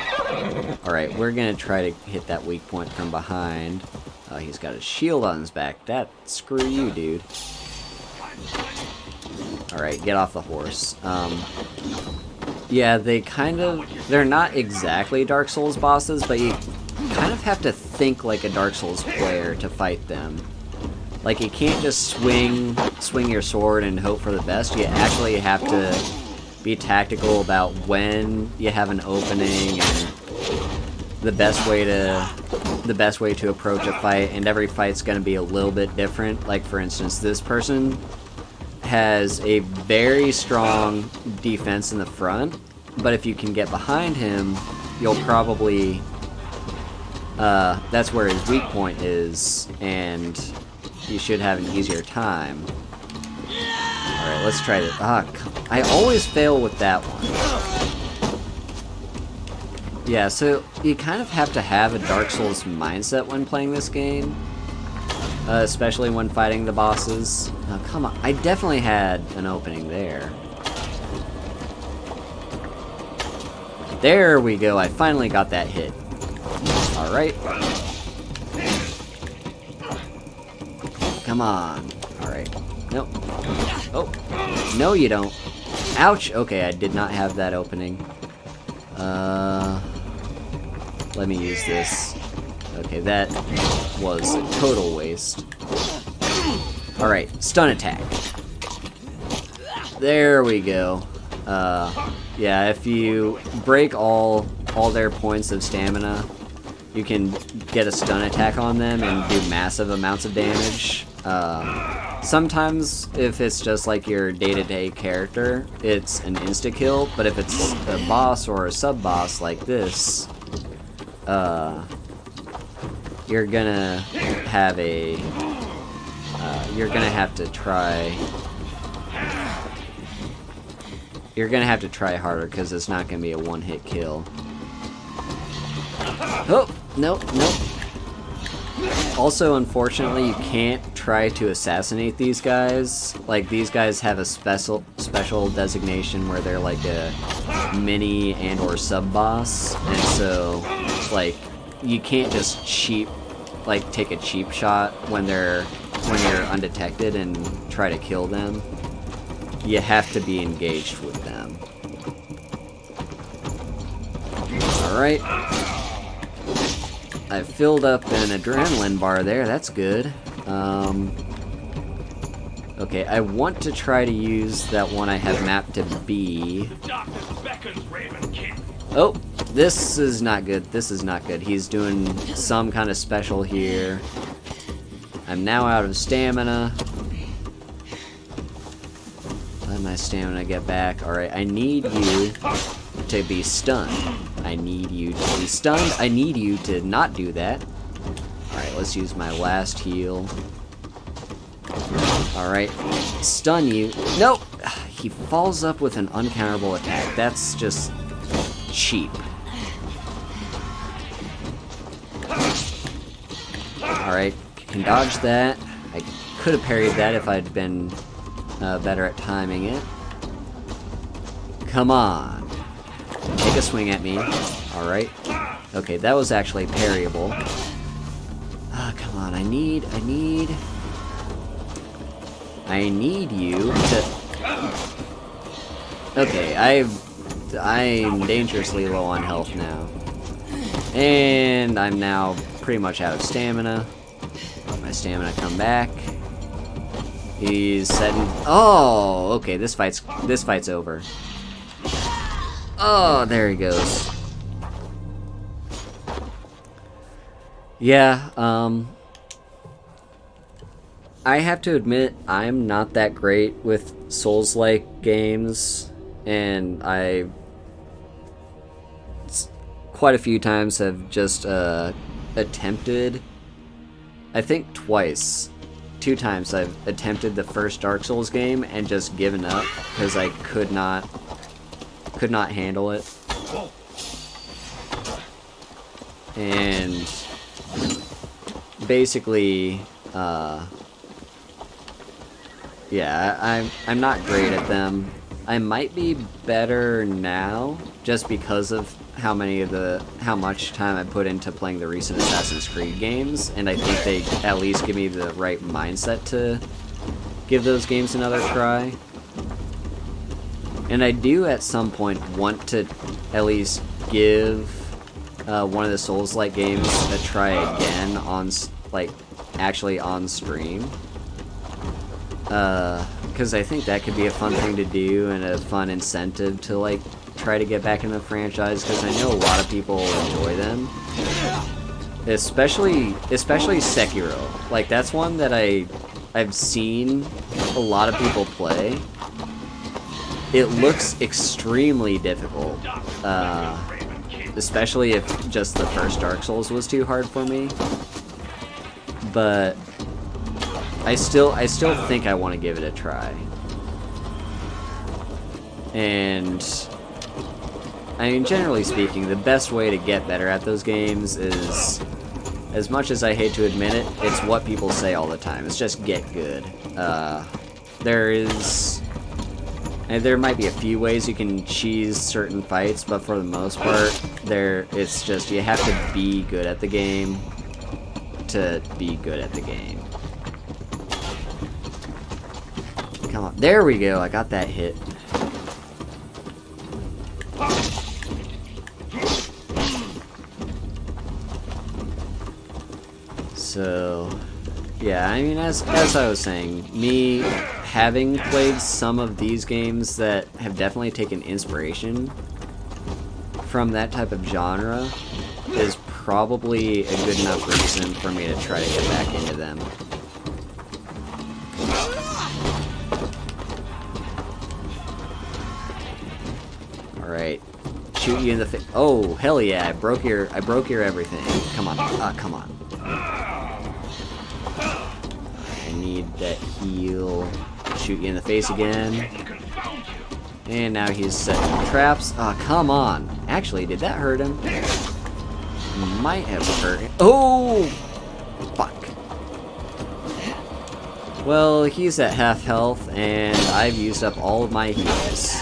Alright, we're gonna try to hit that weak point from behind. Oh, he's got a shield on his back. Screw you, dude. Alright, get off the horse. Yeah, they're not exactly Dark Souls bosses, but you kind of have to think like a Dark Souls player to fight them. Like, you can't just swing your sword and hope for the best. You actually have to be tactical about when you have an opening and the best way to approach a fight, and every fight's going to be a little bit different. Like, for instance, this person has a very strong defense in the front, but if you can get behind him, you'll probably that's where his weak point is, and you should have an easier time. Alright, let's try this. I always fail with that one. Yeah, so you kind of have to have a Dark Souls mindset when playing this game. Especially when fighting the bosses. Oh, come on. I definitely had an opening there. There we go. I finally got that hit. Alright. Come on. Alright. Nope. Oh. No, you don't. Ouch! Okay, I did not have that opening. Let me use this. Okay, that was a total waste. Alright, stun attack. There we go. Yeah, if you break all their points of stamina, you can get a stun attack on them and do massive amounts of damage. Sometimes, if it's just like your day-to-day character, it's an insta-kill, but if it's a boss or a sub-boss like this, you're gonna have a, you're gonna have to try harder, because it's not gonna be a one-hit kill. Oh, nope. Also, unfortunately, you can't try to assassinate these guys. Like, these guys have a special designation where they're like a mini and or sub-boss, and so, like, you can't just take a cheap shot when you're undetected and try to kill them. You have to be engaged with them. Alright. I filled up an adrenaline bar there, that's good. Okay, I want to try to use that one I have mapped to B. Oh, this is not good, He's doing some kind of special here. I'm now out of stamina. Let my stamina get back. Alright, I need you to be stunned. I need you to be stunned. I need you to not do that. Alright, let's use my last heal. Alright, stun you. Nope! He follows up with an uncounterable attack. That's just cheap. Alright, can dodge that. I could have parried that if I'd been better at timing it. Come on. Take a swing at me. Alright. Okay, that was actually parryable. Come on, I need you to... Okay, I'm dangerously low on health now. And I'm now pretty much out of stamina. My stamina come back. He's setting... Oh, okay, this fight's over. Oh, there he goes. Yeah, I have to admit, I'm not that great with Souls-like games, and quite a few times have just attempted, I think twice, 2 times I've attempted the first Dark Souls game and just given up because I could not handle it. And basically, yeah, I'm not great at them. I might be better now just because of how much time I put into playing the recent Assassin's Creed games, and I think they at least give me the right mindset to give those games another try. And I do at some point want to at least give one of the Souls-like games a try again on, like, actually on stream. Because I think that could be a fun thing to do and a fun incentive to, like, try to get back in the franchise, because I know a lot of people enjoy them. Especially Sekiro. Like, that's one that I've seen a lot of people play. It looks extremely difficult. Especially if just the first Dark Souls was too hard for me. But I still think I want to give it a try. And I mean, generally speaking, the best way to get better at those games is, as much as I hate to admit it, it's what people say all the time. It's just get good. There might be a few ways you can cheese certain fights, but for the most part, it's just you have to be good at the game to be good at the game. Come on. There we go. I got that hit. So, yeah, I mean, as I was saying, me having played some of these games that have definitely taken inspiration from that type of genre is probably a good enough reason for me to try to get back into them. Alright. Shoot you in the face. Oh, hell yeah, I broke your everything. Come on. Come on. I need that heal. Shoot you in the face again. And now he's setting traps. Oh, come on. Actually, did that hurt him? Might have hurt him. Oh! Fuck. Well, he's at half health, and I've used up all of my heals.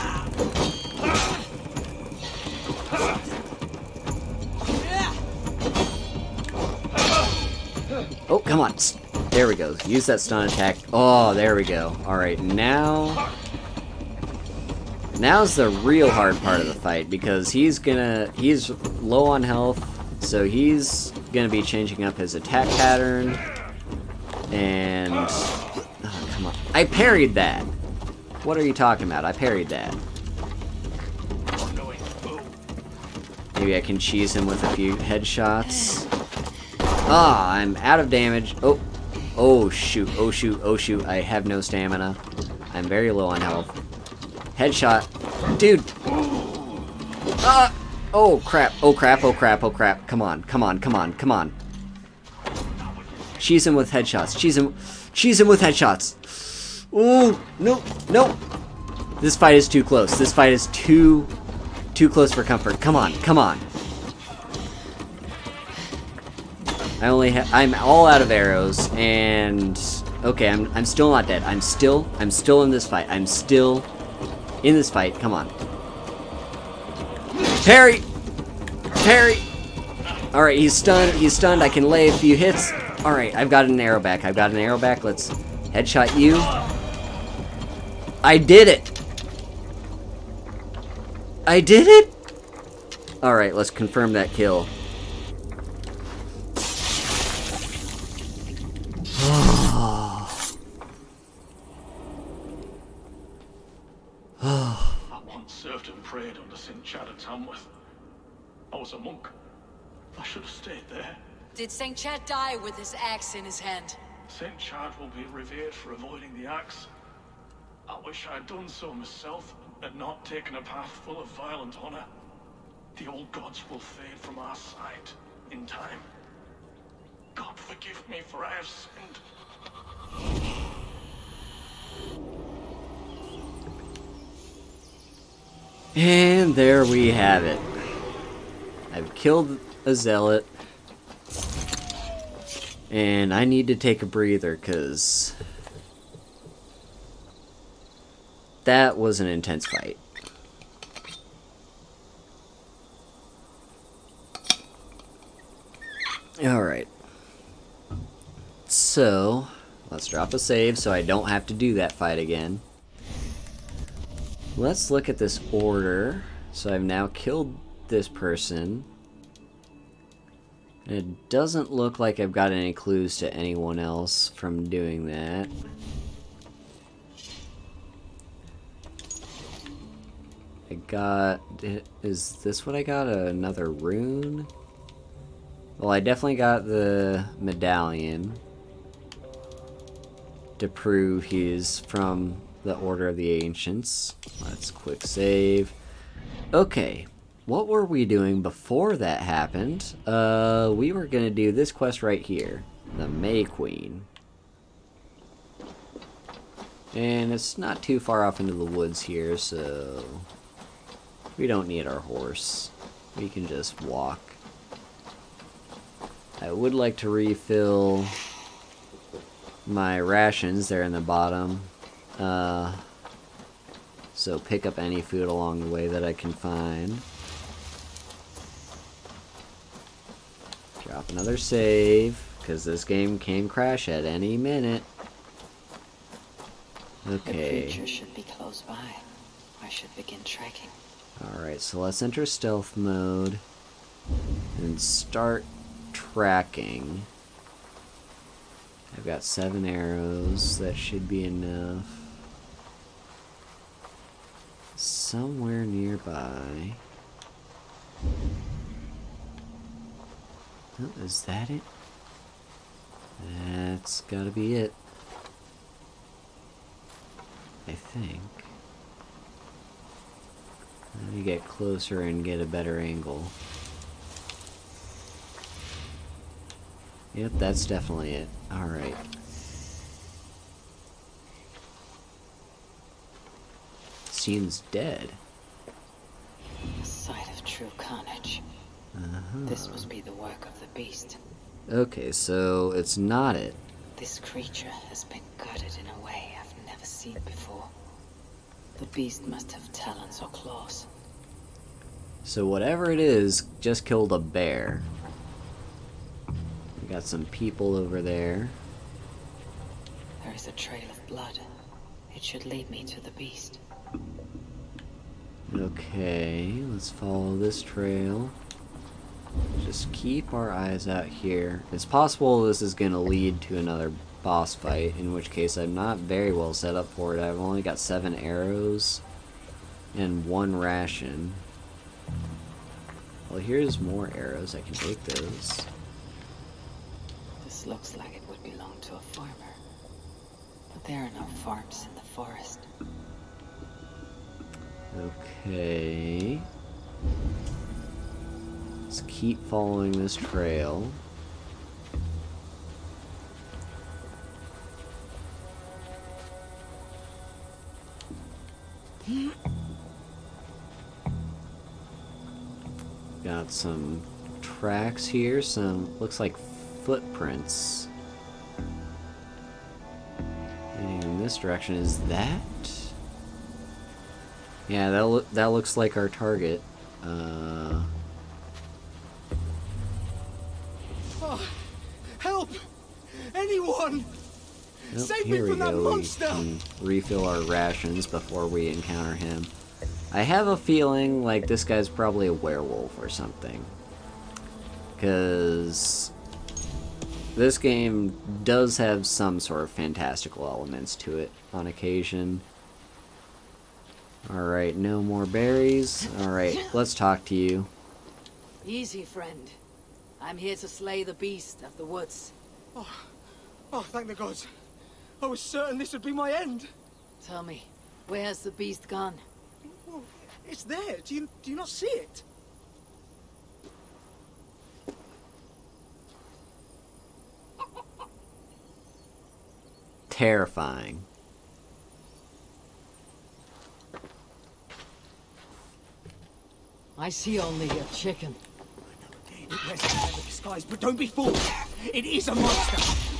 Oh, come on. There we go. Use that stun attack. Oh, there we go. Alright, now... Now's the real hard part of the fight, because he's low on health, so he's gonna be changing up his attack pattern. And... Oh, come on. I parried that! What are you talking about? I parried that. Maybe I can cheese him with a few headshots. Ah, I'm out of damage. Oh. Oh, shoot. Oh, shoot. Oh, shoot. I have no stamina. I'm very low on health. Headshot. Dude. Ah. Oh, crap. Oh, crap. Oh, crap. Oh, crap. Come on. Come on. Come on. Come on. Cheese him with headshots. Cheese him with headshots. Oh, no. No. This fight is too close. This fight is too close for comfort. Come on. Come on. I'm all out of arrows, and okay, I'm still not dead. I'm still in this fight. I'm still in this fight. Come on. Parry! Parry! Alright, he's stunned. He's stunned. I can lay a few hits. Alright, I've got an arrow back. Let's headshot you. I did it! I did it? Alright, let's confirm that kill. I once served and prayed under St. Chad at Tamworth. I was a monk. I should have stayed there. Did St. Chad die with his axe in his hand? St. Chad will be revered for avoiding the axe. I wish I'd done so myself and not taken a path full of violent honor. The old gods will fade from our sight in time. God forgive me, for I have sinned. And there we have it. I've killed a zealot. And I need to take a breather, because that was an intense fight. Alright. So, let's drop a save so I don't have to do that fight again. Let's look at this order. So I've now killed this person. And it doesn't look like I've got any clues to anyone else from doing that. I got... Is this what I got? Another rune? Well, I definitely got the medallion to prove he's from the Order of the Ancients. Let's quick save. Okay, what were we doing before that happened? We were gonna do this quest right here. The May Queen. And it's not too far off into the woods here, so... we don't need our horse. We can just walk. I would like to refill my rations there in the bottom. So pick up any food along the way that I can find. Drop another save, because this game can crash at any minute. Okay. The creature should be close by. I should begin tracking. Alright, so let's enter stealth mode and start tracking. I've got 7 arrows, that should be enough. Somewhere nearby. Oh, is that it? That's gotta be it. I think. Let me get closer and get a better angle. Yep, that's definitely it. Alright. Seems dead. A sight of true carnage. This must be the work of the beast. Okay, so it's not it. This creature has been gutted in a way I've never seen before. The beast must have talons or claws. So whatever it is, just killed a bear. We got some people over there. There is a trail of blood. It should lead me to the beast. Okay, let's follow this trail. Just keep our eyes out here. It's possible this is going to lead to another boss fight, in which case I'm not very well set up for it. I've only got 7 arrows and 1 ration. Well, here's more arrows. I can take those. This looks like it would belong to a farmer. But there are no farms in the forest. Okay. Let's keep following this trail. Got some tracks here, some looks like footprints. Heading in this direction, is that? Yeah, that looks like our target. Oh, help! Anyone! Nope, Save me here we from that go. monster! We can refill our rations before we encounter him. I have a feeling like this guy's probably a werewolf or something. Because this game does have some sort of fantastical elements to it on occasion. Alright, no more berries. Alright, let's talk to you. Easy, friend. I'm here to slay the beast of the woods. Oh, thank the gods. I was certain this would be my end. Tell me, where's the beast gone? Well, it's there. Do you not see it? Terrifying. I see only a chicken. It wears a clever disguise, but don't be fooled. It is a monster.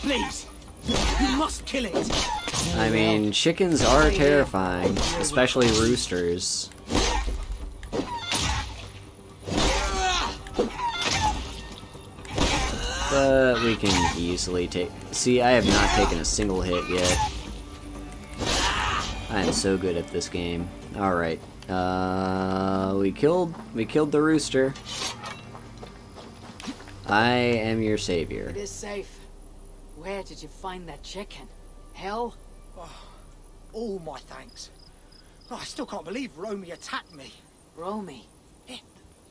Please, you must kill it. I mean, chickens are terrifying, especially roosters. But we can easily take... See, I have not taken a single hit yet. I am so good at this game. Alright. We killed the rooster. I am your savior. It is safe. Where did you find that chicken? Hell? All my thanks. Oh, I still can't believe Romy attacked me. Romy. Yeah,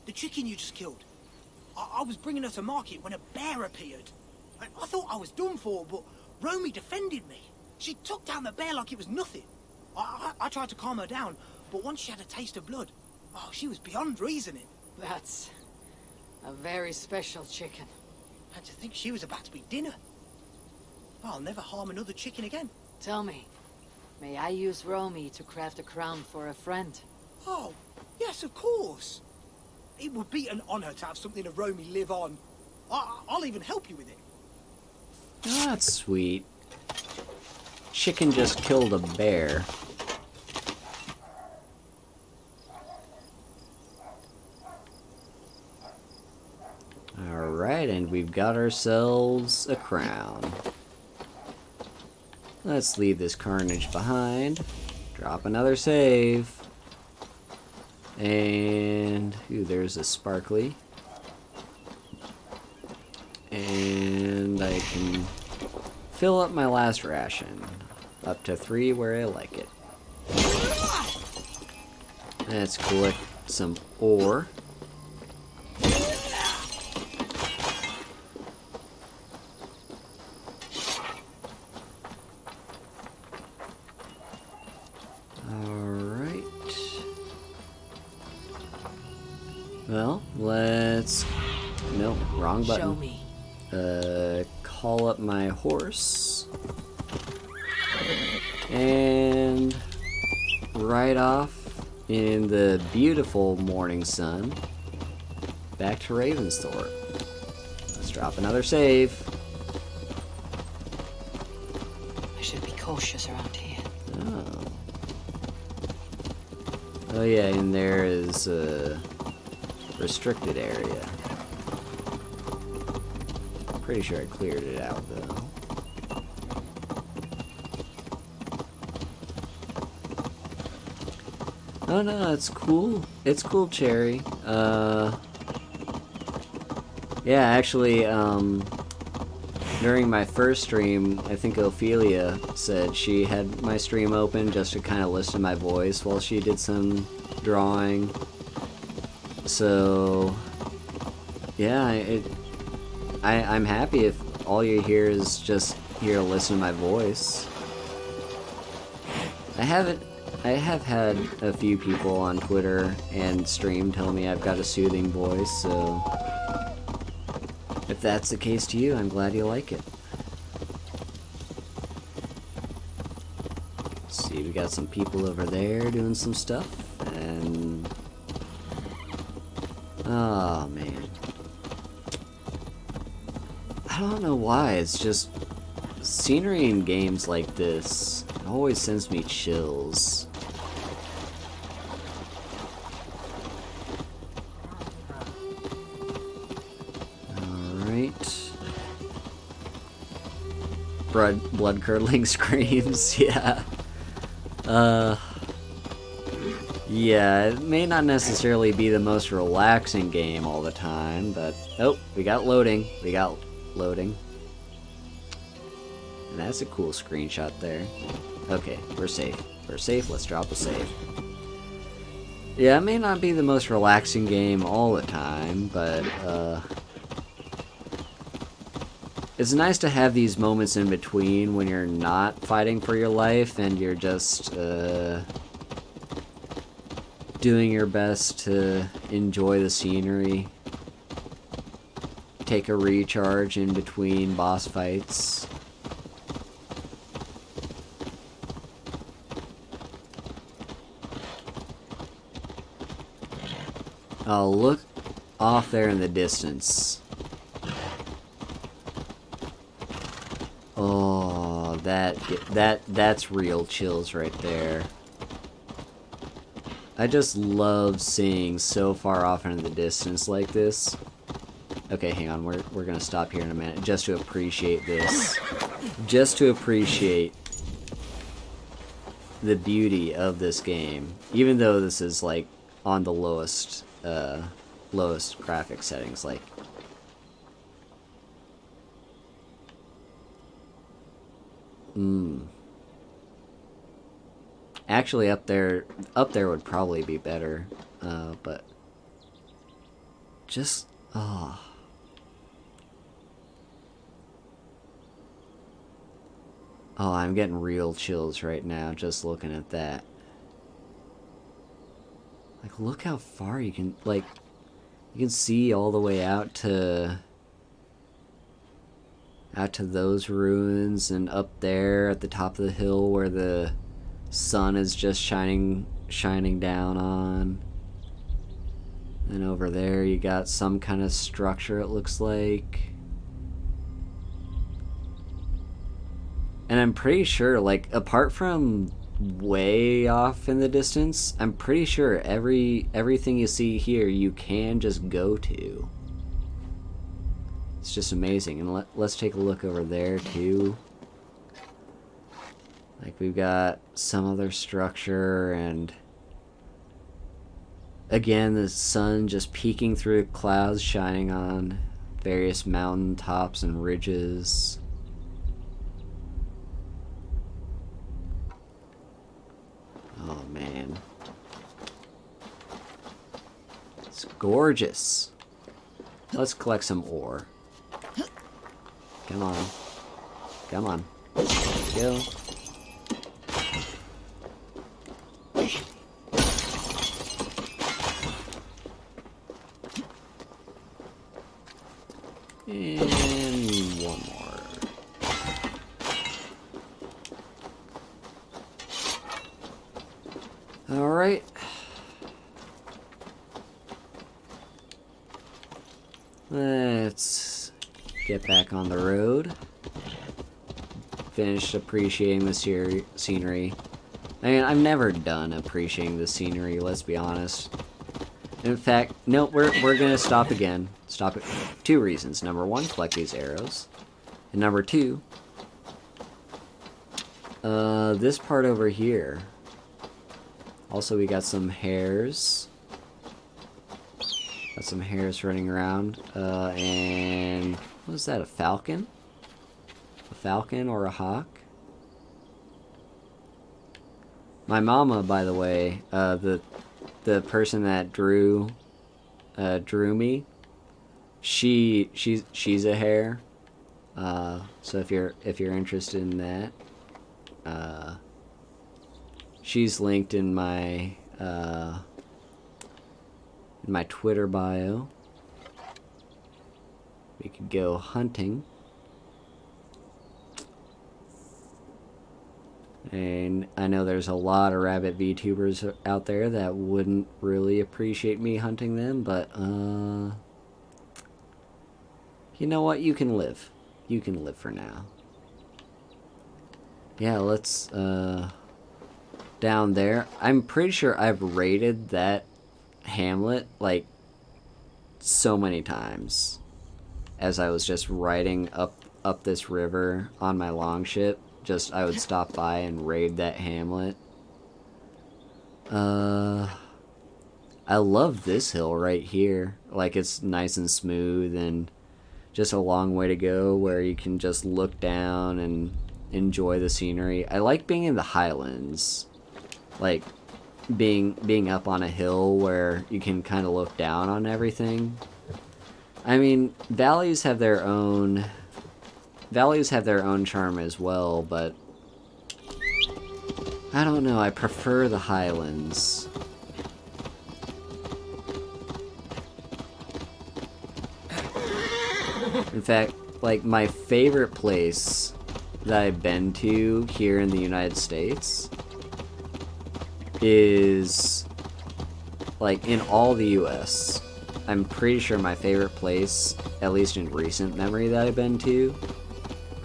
the chicken you just killed. I was bringing her to market when a bear appeared. I thought I was done for, but Romy defended me. She took down the bear like it was nothing. I tried to calm her down, but once she had a taste of blood, oh, she was beyond reasoning. That's a very special chicken. And to think she was about to be dinner. I'll never harm another chicken again. Tell me, may I use Romy to craft a crown for a friend? Oh, yes, of course. It would be an honor to have something of Romy live on. I'll even help you with it. Oh, that's sweet. Chicken just killed a bear. Alright, and we've got ourselves a crown. Let's leave this carnage behind. Drop another save. And, ooh, there's a sparkly. And I can fill up my last ration. Up to 3 where I like it. Let's collect some ore. Alright. Well, let's... No, wrong button. Show me. Call up my horse. And right off in the beautiful morning sun, back to Ravensthorpe. Let's drop another save. I should be cautious around here. Oh. Oh yeah, and there is a restricted area. Pretty sure I cleared it out though. Oh no, it's cool. It's cool, Cherry. Yeah, actually, during my first stream, I think Ophelia said she had my stream open just to kind of listen to my voice while she did some drawing. So, yeah, I'm happy if all you hear is just here to listen to my voice. I have had a few people on Twitter and stream tell me I've got a soothing voice, so if that's the case to you, I'm glad you like it. Let's see, we got some people over there doing some stuff, and... oh, man. I don't know why, it's just... scenery in games like this always sends me chills. Alright. Blood-curdling screams, yeah. Yeah, it may not necessarily be the most relaxing game all the time, but... oh, we got loading. We got loading. And that's a cool screenshot there. Okay, we're safe. We're safe, let's drop a save. Yeah, it may not be the most relaxing game all the time, but, it's nice to have these moments in between when you're not fighting for your life and you're just, doing your best to enjoy the scenery. Take a recharge in between boss fights. Oh, look off there in the distance. Oh, that's real chills right there. I just love seeing so far off in the distance like this. Okay, hang on, we're gonna stop here in a minute just to appreciate this. Just to appreciate the beauty of this game, even though this is like on the lowest graphic settings, like actually up there would probably be better, but just oh, I'm getting real chills right now just looking at that. Like, look how far you can, like, you can see all the way out to those ruins, and up there at the top of the hill where the sun is just shining down on. And over there you got some kind of structure, it looks like. And I'm pretty sure, like, apart from way off in the distance, I'm pretty sure everything you see here you can just go to. It's just amazing. And let's take a look over there too. Like, we've got some other structure, and again the sun just peeking through clouds, shining on various mountain tops and ridges. Oh man, it's gorgeous. Let's collect some ore. Come on. Come on. Let's go. And one more. Alright. Let's get back on the road. Finished appreciating the scenery. I mean, I'm never done appreciating the scenery, let's be honest. In fact, no, we're gonna stop again. Stop it. 2 reasons. Number 1, collect these arrows. And number 2, this part over here. Also, we got some hares. Got some hares running around. And what was that? A falcon? A falcon or a hawk? My mama, by the way, the person that drew me, she's a hare. So if you're interested in that, she's linked in my Twitter bio. We could go hunting. And I know there's a lot of rabbit VTubers out there that wouldn't really appreciate me hunting them, but you know what? You can live. You can live for now. Yeah, let's down there. I'm pretty sure I've raided that hamlet like so many times as I was just riding up this river on my longship. Just I would stop by and raid that hamlet. I love this hill right here. Like, it's nice and smooth and just a long way to go where you can just look down and enjoy the scenery. I like being in the highlands. Like being up on a hill where you can kind of look down on everything. I mean, valleys have their own charm as well, but I don't know, I prefer the highlands. In fact, like, my favorite place that I've been to here in the United States is, like, in all the US, I'm pretty sure my favorite place, at least in recent memory that I've been to,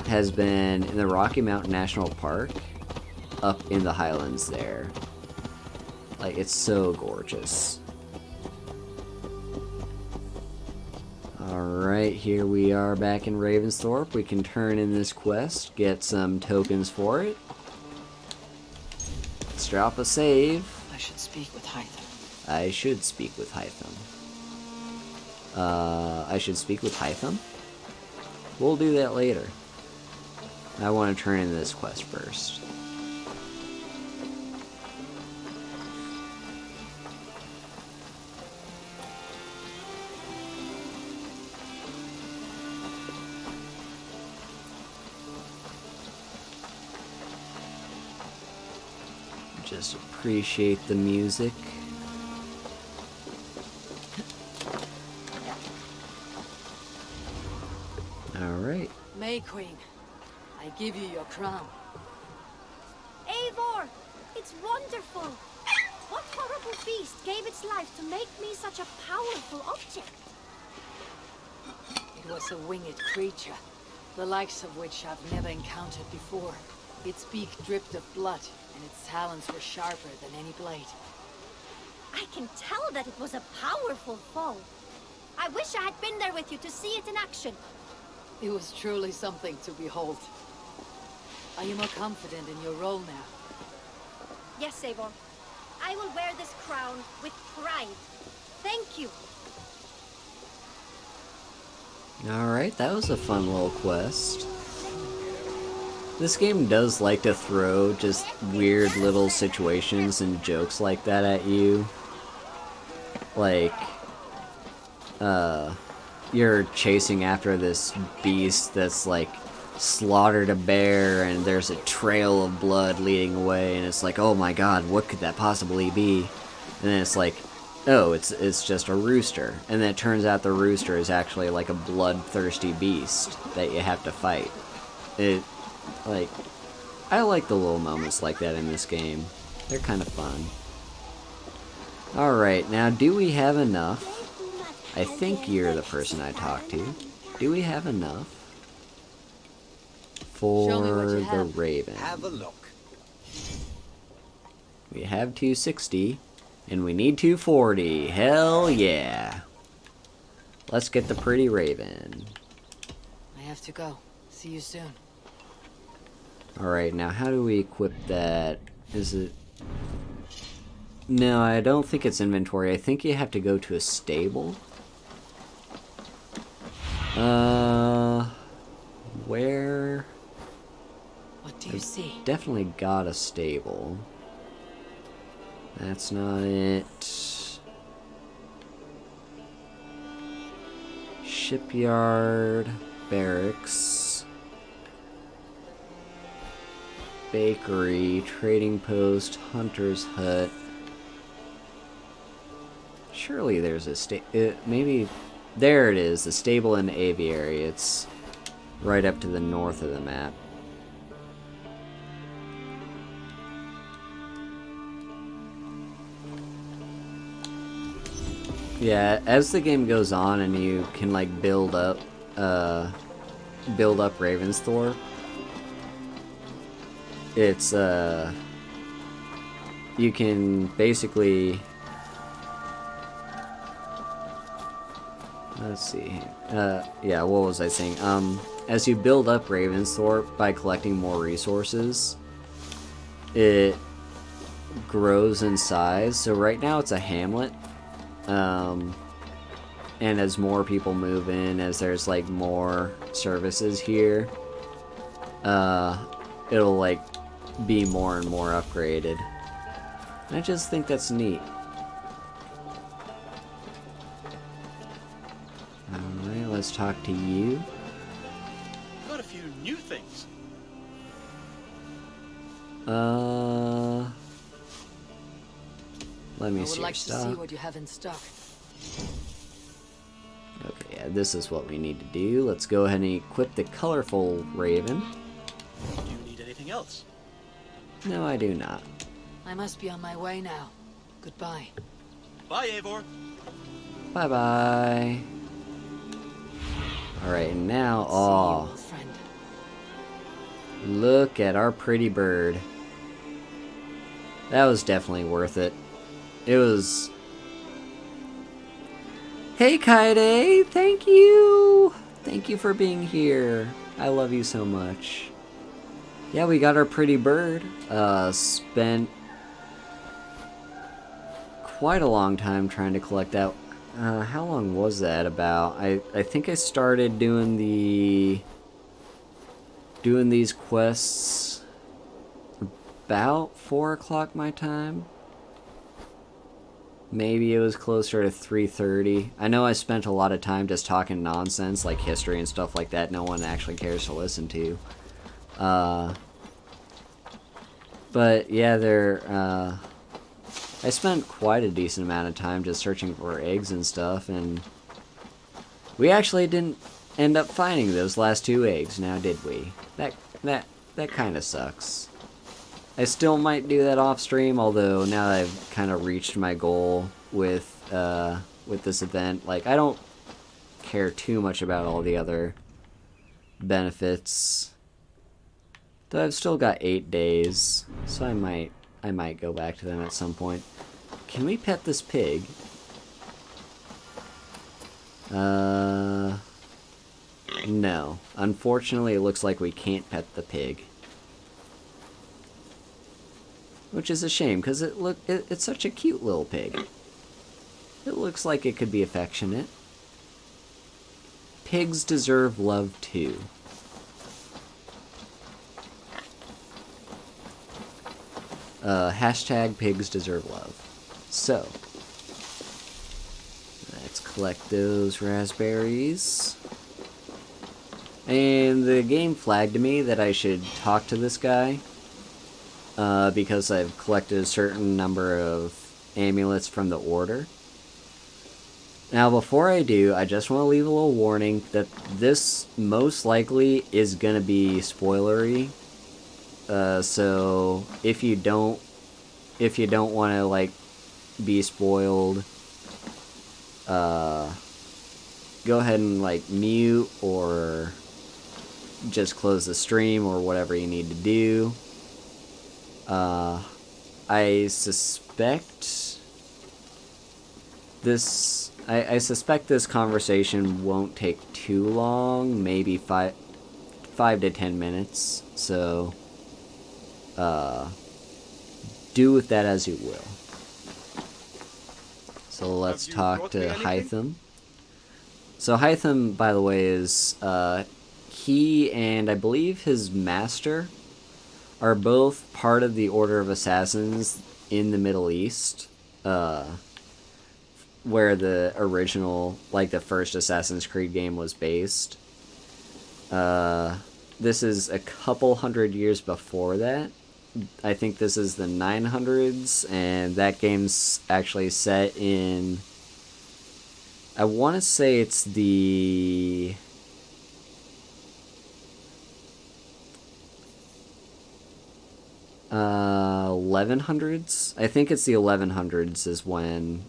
has been in the Rocky Mountain National Park, up in the highlands there. Like, it's so gorgeous. Alright, here we are back in Ravensthorpe. We can turn in this quest, get some tokens for it. Let's drop a save. I should speak with Hytham. I should speak with Hytham. I should speak with Hytham? We'll do that later. I want to turn in this quest first. Just appreciate the music. Alright. May Queen, I give you your crown. Eivor! It's wonderful! What horrible beast gave its life to make me such a powerful object? It was a winged creature, the likes of which I've never encountered before. Its beak dripped of blood, and its talons were sharper than any blade. I can tell that it was a powerful foe. I wish I had been there with you to see it in action. It was truly something to behold. Are you more confident in your role now? Yes, Eivor. I will wear this crown with pride. Thank you. Alright, that was a fun little quest. This game does like to throw just weird little situations and jokes like that at you. Like, you're chasing after this beast that's like slaughtered a bear and there's a trail of blood leading away and it's like, oh my god, what could that possibly be? And then it's like, oh, it's just a rooster. And then it turns out the rooster is actually like a bloodthirsty beast that you have to fight. I like the little moments like that in this game. They're kind of fun. Alright, now do we have enough? I think you're the person I talked to. Do we have enough for the Raven? Have a look. We have 260, and we need 240. Hell yeah. Let's get the pretty Raven. I have to go. See you soon. Alright, now how do we equip that? Is it... No, I don't think it's inventory. I think you have to go to a stable. Where? What do you see? Definitely got a stable. That's not it. Shipyard, barracks, bakery, trading post, hunter's hut. Surely there's a maybe there it is, the stable and aviary. It's right up to the north of the map. Yeah, as the game goes on and you can like build up Ravensthorpe, it's you can basically, let's see, yeah, what was I saying? As you build up Ravensthorpe by collecting more resources, it grows in size. So right now it's a hamlet. And as more people move in, as there's like more services here, it'll like be more and more upgraded. And I just think that's neat. Alright, let's talk to you. Got a few new things. Let me I see would your like to stuff. see what you have in stock. Okay, yeah, this is what we need to do. Let's go ahead and equip the colorful Raven. Do you need anything else? No, I do not. I must be on my way now. Goodbye. Bye, Eivor. Bye-bye. Alright, and now, See you, oh, old friend. look at our pretty bird. That was definitely worth it. It was... Hey, Kaede! Thank you! Thank you for being here. I love you so much. Yeah, we got our pretty bird. Spent quite a long time trying to collect that. How long was that about? I think I started doing these quests about 4 o'clock my time. Maybe it was closer to 3:30. I know I spent a lot of time just talking nonsense, like history and stuff like that no one actually cares to listen to. But yeah, I spent quite a decent amount of time just searching for eggs and stuff, and we actually didn't end up finding those last 2 eggs, now did we? That kind of sucks. I still might do that off stream, although now that I've kind of reached my goal with this event, like, I don't care too much about all the other benefits. Though I've still got 8 days, so I might go back to them at some point. Can we pet this pig? No. Unfortunately, it looks like we can't pet the pig. Which is a shame, because it's such a cute little pig. It looks like it could be affectionate. Pigs deserve love too. Hashtag pigs deserve love. So, let's collect those raspberries. And the game flagged me that I should talk to this guy. Because I've collected a certain number of amulets from the order. Now, before I do, I just want to leave a little warning that this most likely is going to be spoilery. So if you don't want to, like, be spoiled, go ahead and, like, mute or just close the stream or whatever you need to do. I suspect this conversation won't take too long, maybe 5 to 10 minutes, so do with that as you will. So let's talk to Hytham. So Hytham, by the way, is he and I believe his master are both part of the Order of Assassins in the Middle East, where the original, like the first Assassin's Creed game was based. This is a couple hundred years before that. I think this is the 900s, and that game's actually set in, I want to say it's the 1100s. I think it's the 1100s is when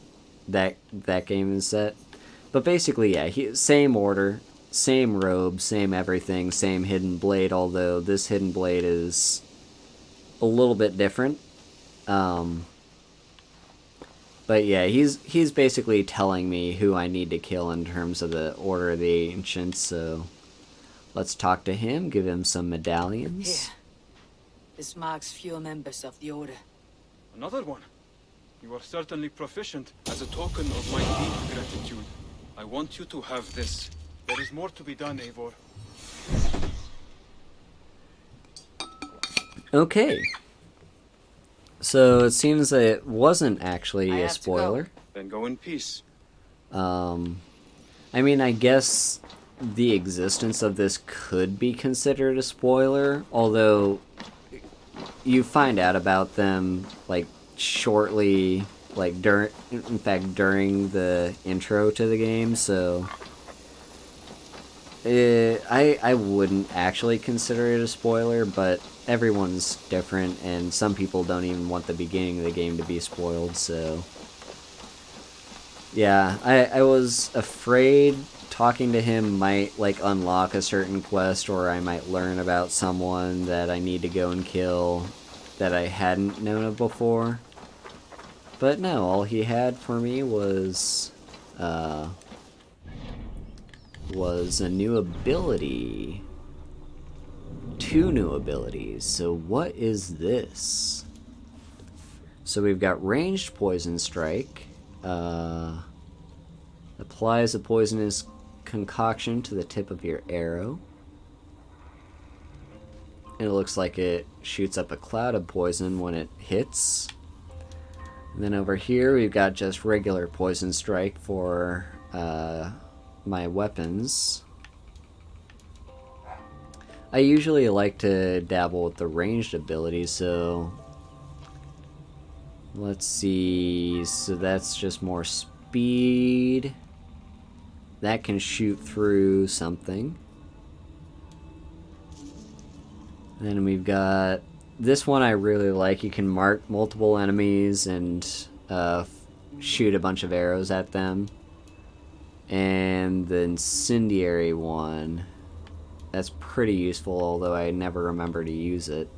that game is set. But basically, yeah, same order, same robe, same everything, same hidden blade, although this hidden blade is a little bit different. But yeah, he's basically telling me who I need to kill in terms of the Order of the Ancients, so let's talk to him, give him some medallions. Here. This marks few members of the Order. Another one. You are certainly proficient. As a token of my deep gratitude, I want you to have this. There is more to be done, Eivor. Okay. So it seems that it wasn't actually a spoiler. Then go in peace. I mean, I guess the existence of this could be considered a spoiler, although you find out about them, like, shortly, like, during the intro to the game, so I wouldn't actually consider it a spoiler, but everyone's different, and some people don't even want the beginning of the game to be spoiled, so yeah, I was afraid talking to him might, like, unlock a certain quest, or I might learn about someone that I need to go and kill that I hadn't known of before. But no, all he had for me was a new ability. 2 new abilities. So what is this? So we've got ranged poison strike. Applies a poisonous concoction to the tip of your arrow. And it looks like it shoots up a cloud of poison when it hits. And then over here we've got just regular poison strike for my weapons. I usually like to dabble with the ranged abilities, so let's see. So that's just more speed. That can shoot through something. Then we've got this one I really like. You can mark multiple enemies and shoot a bunch of arrows at them. And the incendiary one, that's pretty useful, although I never remember to use it.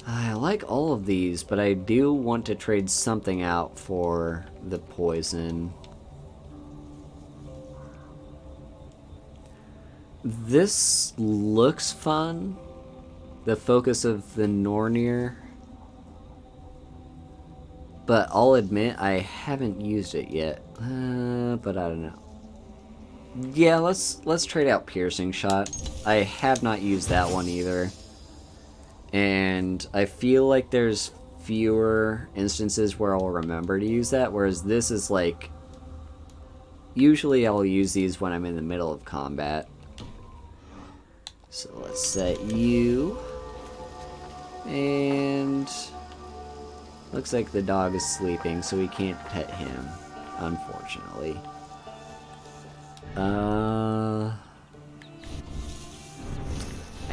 I like all of these, but I do want to trade something out for the poison. This looks fun. The focus of the Nornir. But I'll admit I haven't used it yet. But I don't know. Yeah, let's trade out Piercing Shot. I have not used that one either. And I feel like there's fewer instances where I'll remember to use that, whereas this is like... Usually I'll use these when I'm in the middle of combat. So let's set you. And... Looks like the dog is sleeping, so we can't pet him, unfortunately. I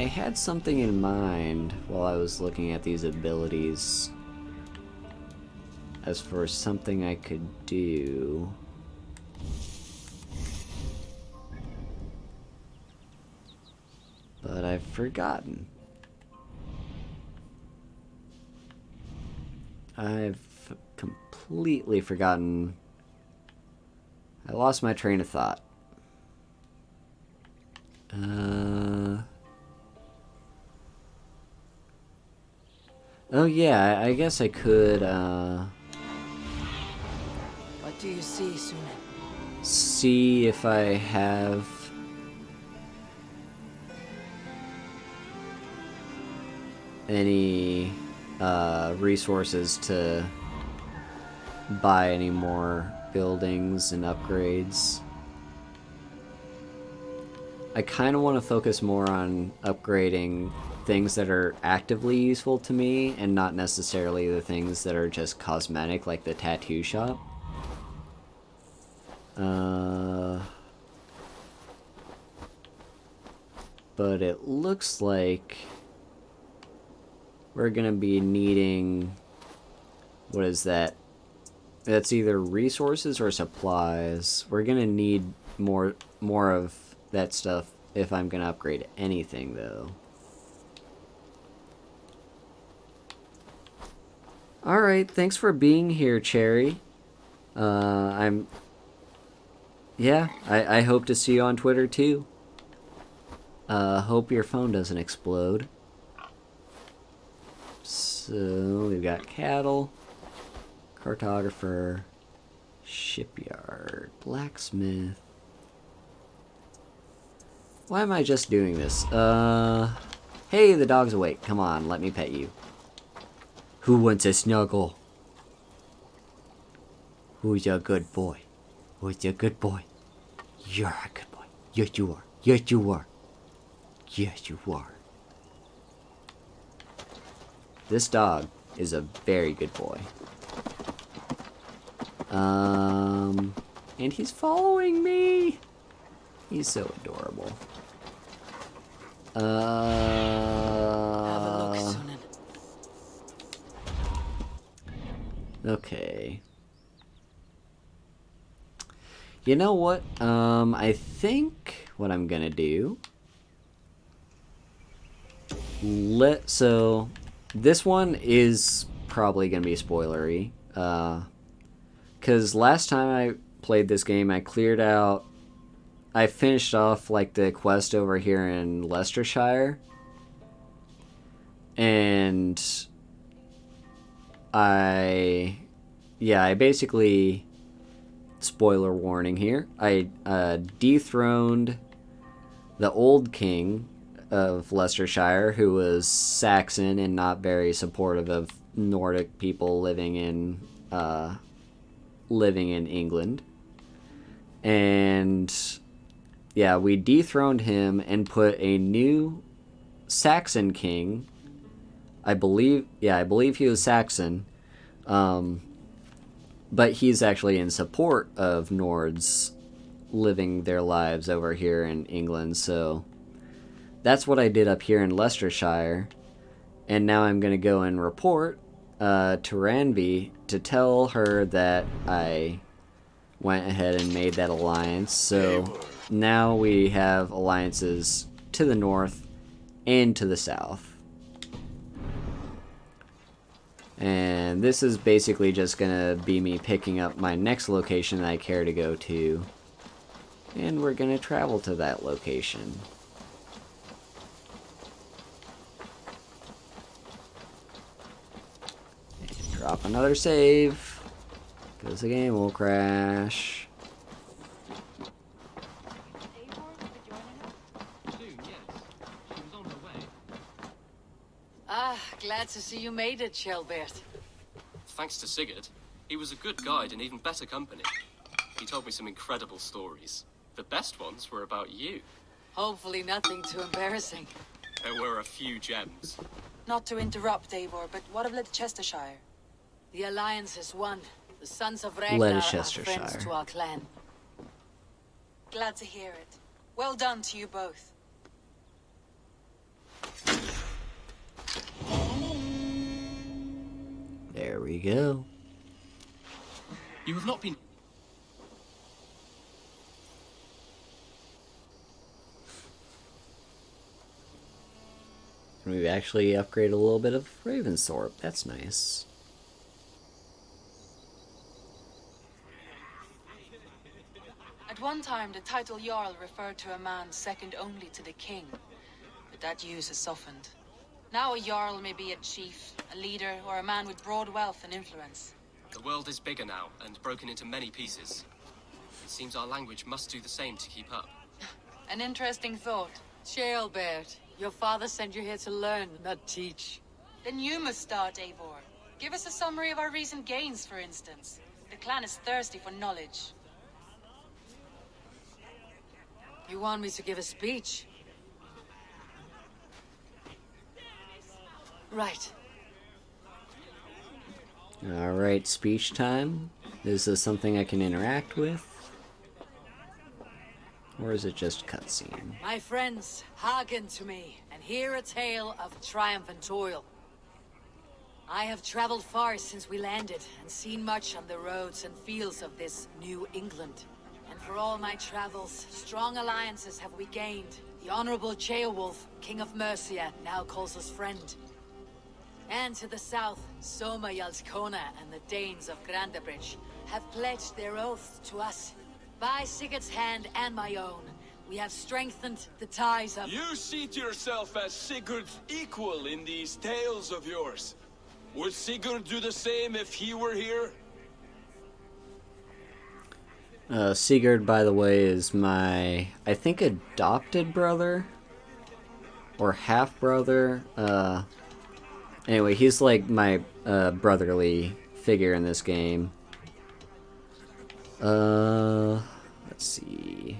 had something in mind while I was looking at these abilities as for something I could do. But I've forgotten. I've completely forgotten. I lost my train of thought. Oh yeah, I guess I could, What do you see, Sunan? see if I have any resources to buy any more buildings and upgrades. I kind of want to focus more on upgrading things that are actively useful to me and not necessarily the things that are just cosmetic, like the tattoo shop. But it looks like we're gonna be needing, what is that? That's either resources or supplies. We're gonna need more of that stuff if I'm gonna upgrade anything, though. Alright, thanks for being here, Cherry. I hope to see you on Twitter, too. Hope your phone doesn't explode. So, we've got cattle, cartographer, shipyard, blacksmith. Why am I just doing this? Hey, the dog's awake. Come on, let me pet you. Who wants a snuggle? Who's a good boy? Who's a good boy? You're a good boy. Yes, you are. Yes, you are. Yes, you are. This dog is a very good boy. And he's following me. He's so adorable. Have a look, Sunan. Okay. You know what? I think what I'm gonna do... So, this one is probably gonna be spoilery. Because last time I played this game, I cleared out... I finished off, like, the quest over here in Leicestershire. And I basically, spoiler warning here, I dethroned the old king of Leicestershire, who was Saxon and not very supportive of Nordic people living in England. And yeah, we dethroned him and put a new Saxon king. I believe he was Saxon. But he's actually in support of Nords living their lives over here in England, so that's what I did up here in Leicestershire. And now I'm going to go and report to Ranvi to tell her that I went ahead and made that alliance. So now we have alliances to the north and to the south. And this is basically just gonna be me picking up my next location that I care to go to. And we're gonna travel to that location. And drop another save, because the game will crash. Ah, glad to see you made it, Shelbert. Thanks to Sigurd. He was a good guide and even better company. He told me some incredible stories. The best ones were about you. Hopefully nothing too embarrassing. There were a few gems. Not to interrupt, Eivor, but what of Leicestershire? The alliance is won. The sons of Ragnar are Leicestershire. friends to our clan. Glad to hear it. Well done to you both. There we go. You have not been... We've actually upgraded a little bit of Ravensthorpe. That's nice. At one time, the title Jarl referred to a man second only to the king. But that use has softened. Now a Jarl may be a chief, a leader, or a man with broad wealth and influence. The world is bigger now and broken into many pieces. It seems our language must do the same to keep up. An interesting thought. Shelbert, your father sent you here to learn, not teach. Then you must start, Eivor. Give us a summary of our recent gains, for instance. The clan is thirsty for knowledge. You want me to give a speech? Right. Alright, speech time. Is this something I can interact with? Or is it just cutscene? My friends, hearken to me, and hear a tale of triumph and toil. I have traveled far since we landed, and seen much on the roads and fields of this New England. And for all my travels, strong alliances have we gained. The Honorable Ceolwulf, King of Mercia, now calls us friend. And to the south, Soma Jarlskona and the Danes of Grandabridge have pledged their oath to us. By Sigurd's hand and my own, we have strengthened the ties of... You see to yourself as Sigurd's equal in these tales of yours. Would Sigurd do the same if he were here? Sigurd, by the way, is my, I think, adopted brother? Or half-brother? Anyway, he's like my brotherly figure in this game. Let's see.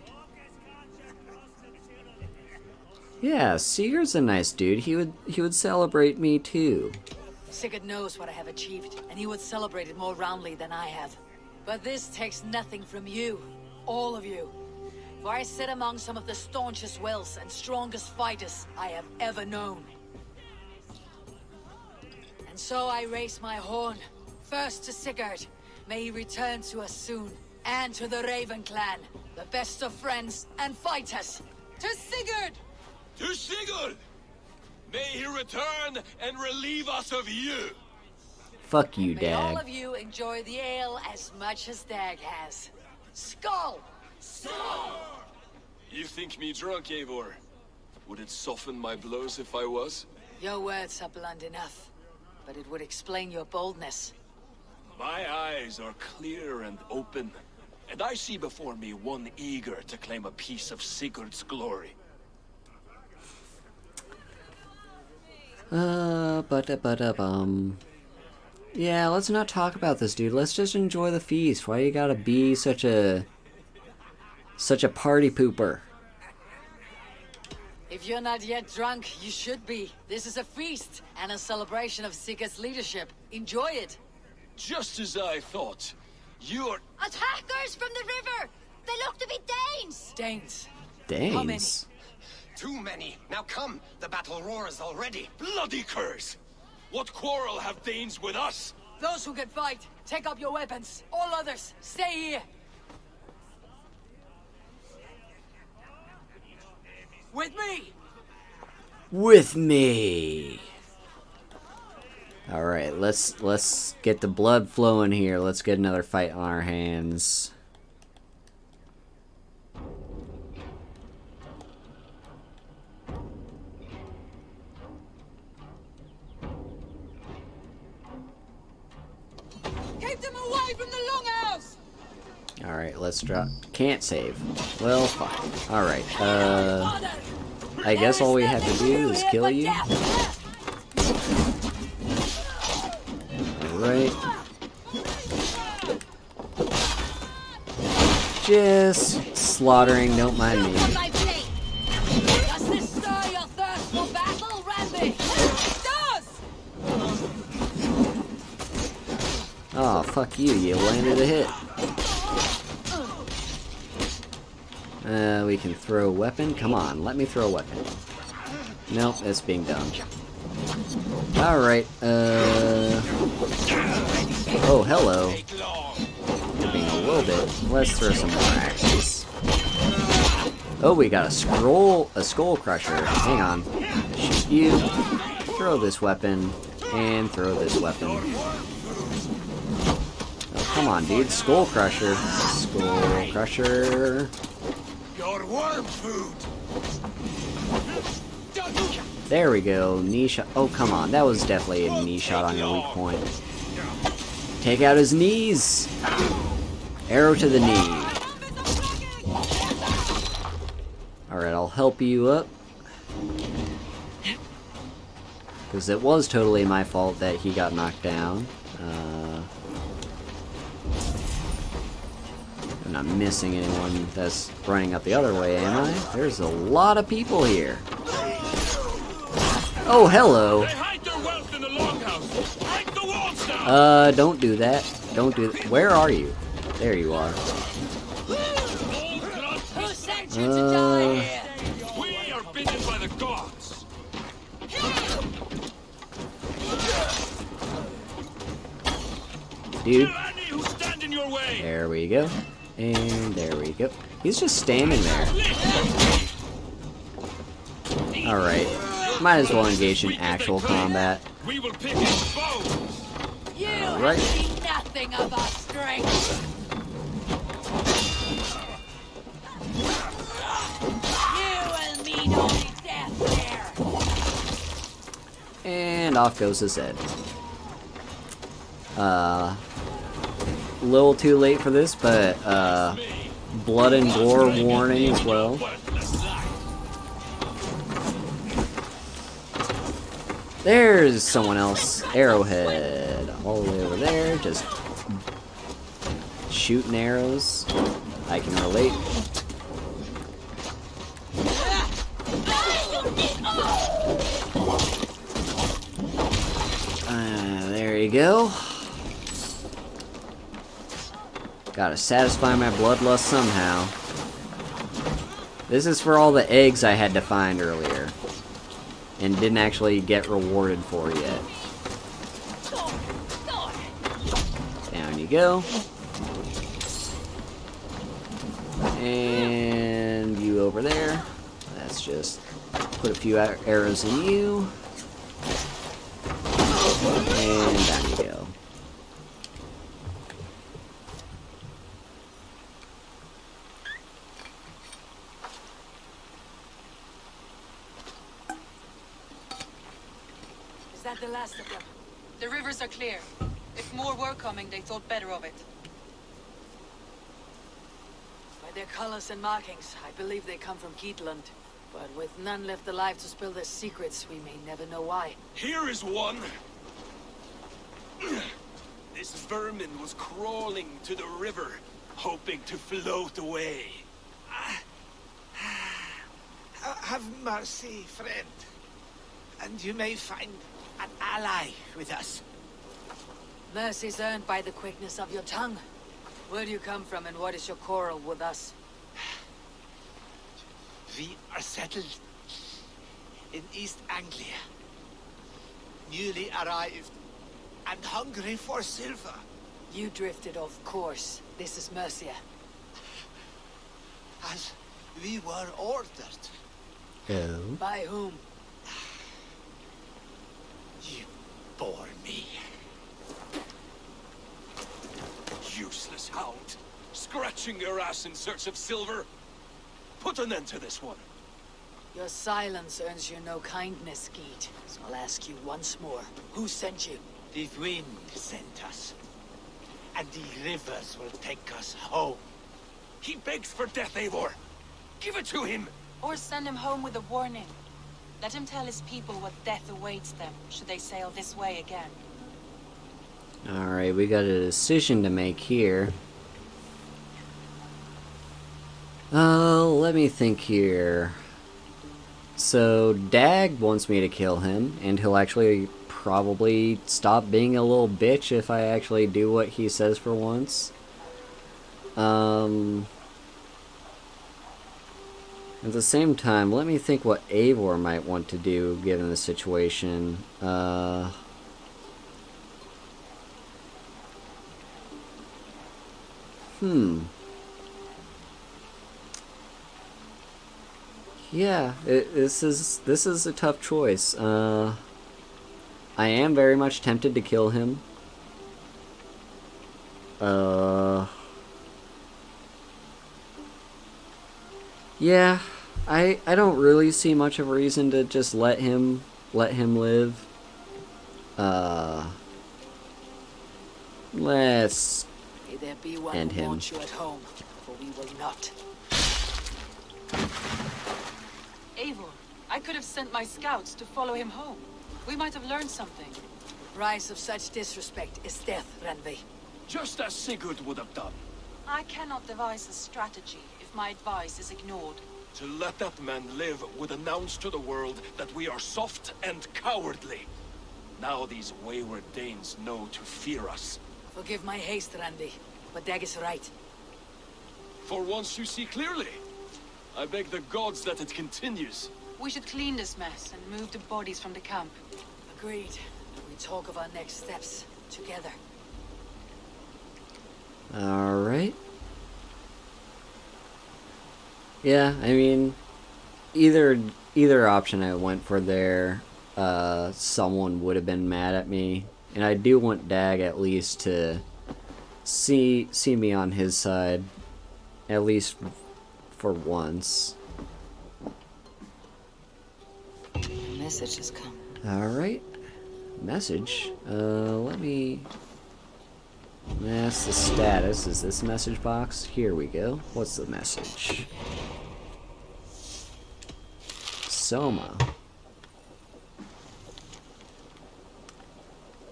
Yeah, Sigurd's a nice dude. He would celebrate me too. Sigurd knows what I have achieved, and he would celebrate it more roundly than I have. But this takes nothing from you, all of you. For I sit among some of the staunchest wills and strongest fighters I have ever known. And so I raise my horn, first to Sigurd, may he return to us soon, and to the Raven clan, the best of friends and fighters. To Sigurd! To Sigurd! May he return and relieve us of you! Fuck you, May all Dag. of you enjoy the ale as much as Dag has. Skull! You think me drunk, Eivor? Would it soften my blows if I was? Your words are blunt enough. but it would explain your boldness. My eyes are clear and open, and I see before me one eager to claim a piece of Sigurd's glory. Yeah, let's not talk about this, dude. Let's just enjoy the feast. Why you gotta be such a party pooper? If you're not yet drunk, you should be. This is a feast and a celebration of Sigurd's leadership. Enjoy it. Just as I thought. You're... Attackers from the river! They look to be Danes! Danes. Danes. Too many. Now come. The battle roars already. Bloody curse! What quarrel have Danes with us? Those who can fight, take up your weapons. All others, stay here. With me! With me. All right, let's get the blood flowing here. Let's get another fight on our hands. Keep them away from the longhouse! All right, let's drop. Can't save. Well, fine. All right. I guess all we have to do is kill you. Alright. Just slaughtering, don't mind me. Does this stir your thirst for battle, Randy? It does! Oh, fuck you, you landed a hit. We can throw a weapon. Come on, let me throw a weapon. Nope, that's being dumb. Alright, oh, hello. You're being a little bit. Let's throw some more axes. Oh, we got a skull crusher. Hang on. Shoot you. Throw this weapon. And throw this weapon. Oh, come on, dude. Skull crusher. Skull crusher. Your worm food! There we go. Knee shot. Oh, come on. That was definitely a knee shot on your weak point. Take out his knees. Arrow to the knee. Alright, I'll help you up. Because it was totally my fault that he got knocked down. I'm not missing anyone that's running up the other way, am I? There's a lot of people here. Oh, hello. They hide their wealth in the longhouse. Break the walls down. Don't do that. Don't do that. Where are you? There you are. Who sent you to die here? We are bidden by the gods. Dude. Any who stand in your way. There we go. And there we go. He's just standing there. Alright. Might as well engage in actual combat. We will pick his bones. You Alright. have seen nothing of our strength. You will meet only death here. And off goes his head. Little too late for this, but blood and gore warning as well. There's someone else. Arrowhead. All the way over there. Just shooting arrows. I can relate. There you go. Gotta satisfy my bloodlust somehow. This is for all the eggs I had to find earlier. And didn't actually get rewarded for yet. Down you go. And you over there. Let's just put a few arrows in you. And down you go. Is that the last of them? The rivers are clear. If more were coming, they thought better of it. By their colors and markings, I believe they come from Keatland. But with none left alive to spill their secrets, we may never know why. Here is one. This vermin was crawling to the river, hoping to float away. Have mercy, friend. And you may find an ally with us. Mercy's earned by the quickness of your tongue. Where do you come from and what is your quarrel with us? We are settled in East Anglia. Newly arrived and hungry for silver. You drifted off course. This is Mercia. As we were ordered. Oh. By whom? You bore me. Useless hound. Scratching your ass in search of silver. Put an end to this one. Your silence earns you no kindness, Geet. So I'll ask you once more. Who sent you? The wind sent us. And the rivers will take us home. He begs for death, Eivor. Give it to him. Or send him home with a warning. Let him tell his people what death awaits them, should they sail this way again. Alright, we got a decision to make here. Let me think here. So, Dag wants me to kill him, and he'll actually probably stop being a little bitch if I actually do what he says for once. At the same time, let me think what Eivor might want to do given the situation. Yeah, this is a tough choice. I am very much tempted to kill him. Yeah, I don't really see much of a reason to just let him live. Let's May there be one end who him. wants you at home, for we will not. Eivor, I could have sent my scouts to follow him home. We might have learned something. The price of such disrespect is death, Randvi. Just as Sigurd would have done. I cannot devise a strategy if my advice is ignored. To let that man live would announce to the world that we are soft and cowardly. Now these wayward Danes know to fear us. Forgive my haste, Randvi, but Dag is right. For once you see clearly. I beg the gods that it continues. We should clean this mess and move the bodies from the camp. Agreed. We talk of our next steps together. Alright. Yeah, I mean, either option I went for there, someone would have been mad at me. And I do want Dag at least to see me on his side, at least for once. A message has come. Alright. Message. Let me... That's the status. Is this message box? Here we go. What's the message? Soma.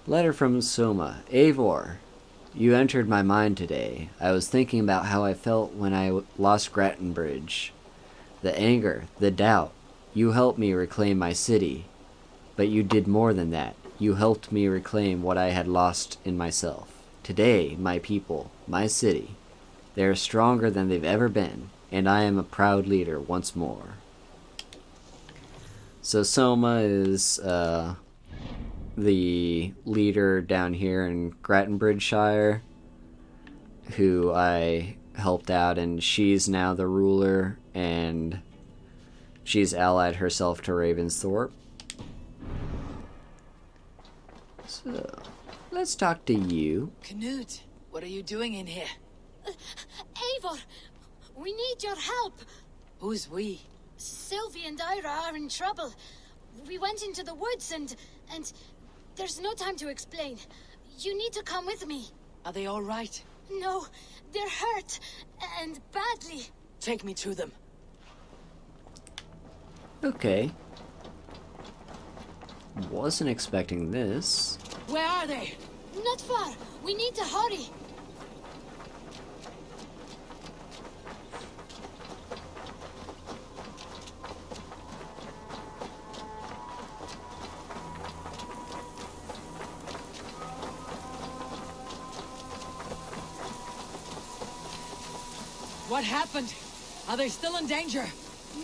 Letter from Soma. Eivor, you entered my mind today. I was thinking about how I felt when I lost Grattenbridge. The anger, the doubt. You helped me reclaim my city. But you did more than that. You helped me reclaim what I had lost in myself. Today, my people, my city, they are stronger than they've ever been, and I am a proud leader once more. So Soma is the leader down here in Grattenbridgeshire, who I helped out, and she's now the ruler, and she's allied herself to Ravensthorpe. So, let's talk to you. Knut, what are you doing in here? Eivor, we need your help. Who's we? Sylvie and Ira are in trouble. We went into the woods and... There's no time to explain. You need to come with me. Are they all right? No, they're hurt. And badly. Take me to them. Okay. Wasn't expecting this. Where are they? Not far. We need to hurry. What happened? Are they still in danger?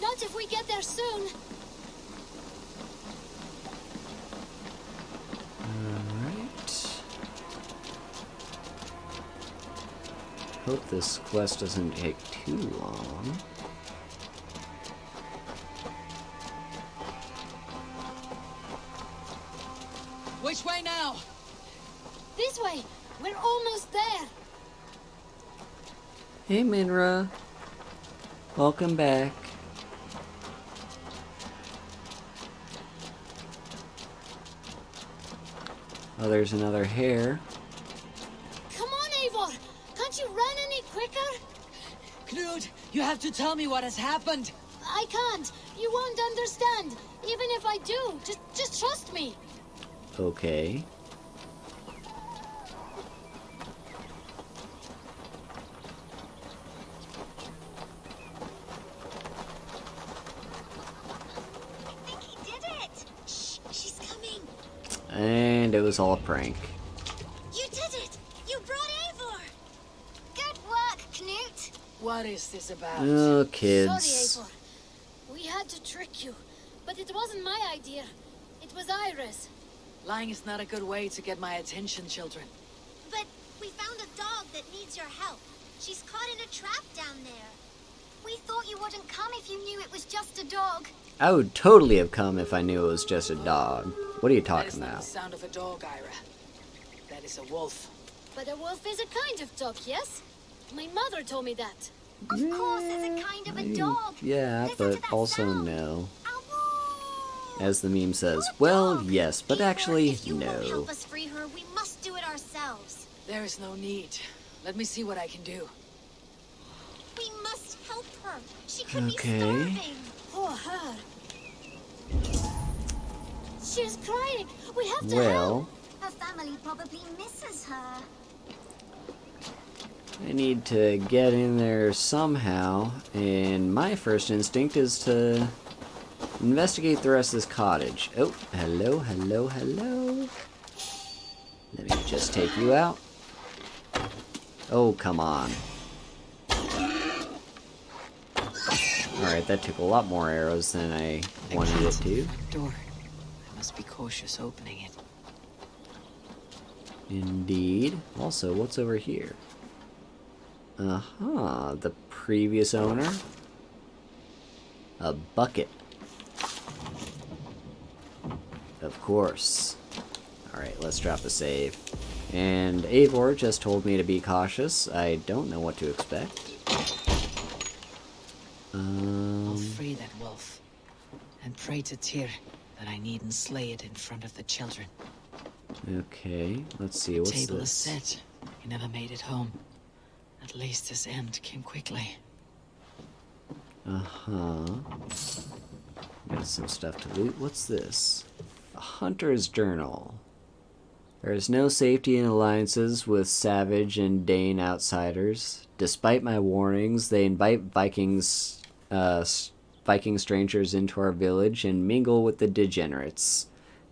Not if we get there soon. Alright. Hope this quest doesn't take too long. Which way now? This way. We're almost there. Hey Minra. Welcome back. Oh, there's another hare. Come on, Eivor. Can't you run any quicker? Knut, you have to tell me what has happened. I can't. You won't understand. Even if I do, just trust me. Okay. And it was all a prank. You did it! You brought Eivor! Good work, Knut! What is this about? Oh, kids. Sorry, Eivor. We had to trick you. But it wasn't my idea. It was Iris. Lying is not a good way to get my attention, children. But we found a dog that needs your help. She's caught in a trap down there. We thought you wouldn't come if you knew it was just a dog. I would totally have come if I knew it was just a dog. What are you talking That is not about? the sound of a dog, Ira. That is a wolf. But a wolf is a kind of dog, yes? My mother told me that. Of course, it's a kind of a dog. Yeah, Listen but to that also sound. no. Ow. As the meme says, Good well, dog. yes, but Eivor, actually, if you won't no. help us free her, we must do it ourselves. There is no need. Let me see what I can do. We must help her. She could be Okay. starving. Poor her. She's crying. We have to help. Well, Her family probably misses her. I need to get in there somehow, and my first instinct is to investigate the rest of this cottage. Oh, hello, hello, hello. Let me just take you out. Oh, come on. Alright, that took a lot more arrows than I wanted it to. Door. I must be cautious opening it. Indeed. Also, what's over here? Uh-huh, the previous owner. A bucket. Of course. Alright, let's drop a save. And Eivor just told me to be cautious. I don't know what to expect. I'll free that wolf. And pray to Tyr that I needn't slay it in front of the children. Okay, let's see, what's Table is this? set. He never made it home. At least his end came quickly. Uh-huh. Got some stuff to loot. What's this? A hunter's journal. There is no safety in alliances with savage and Dane outsiders. Despite my warnings, they invite Viking strangers into our village and mingle with the degenerates.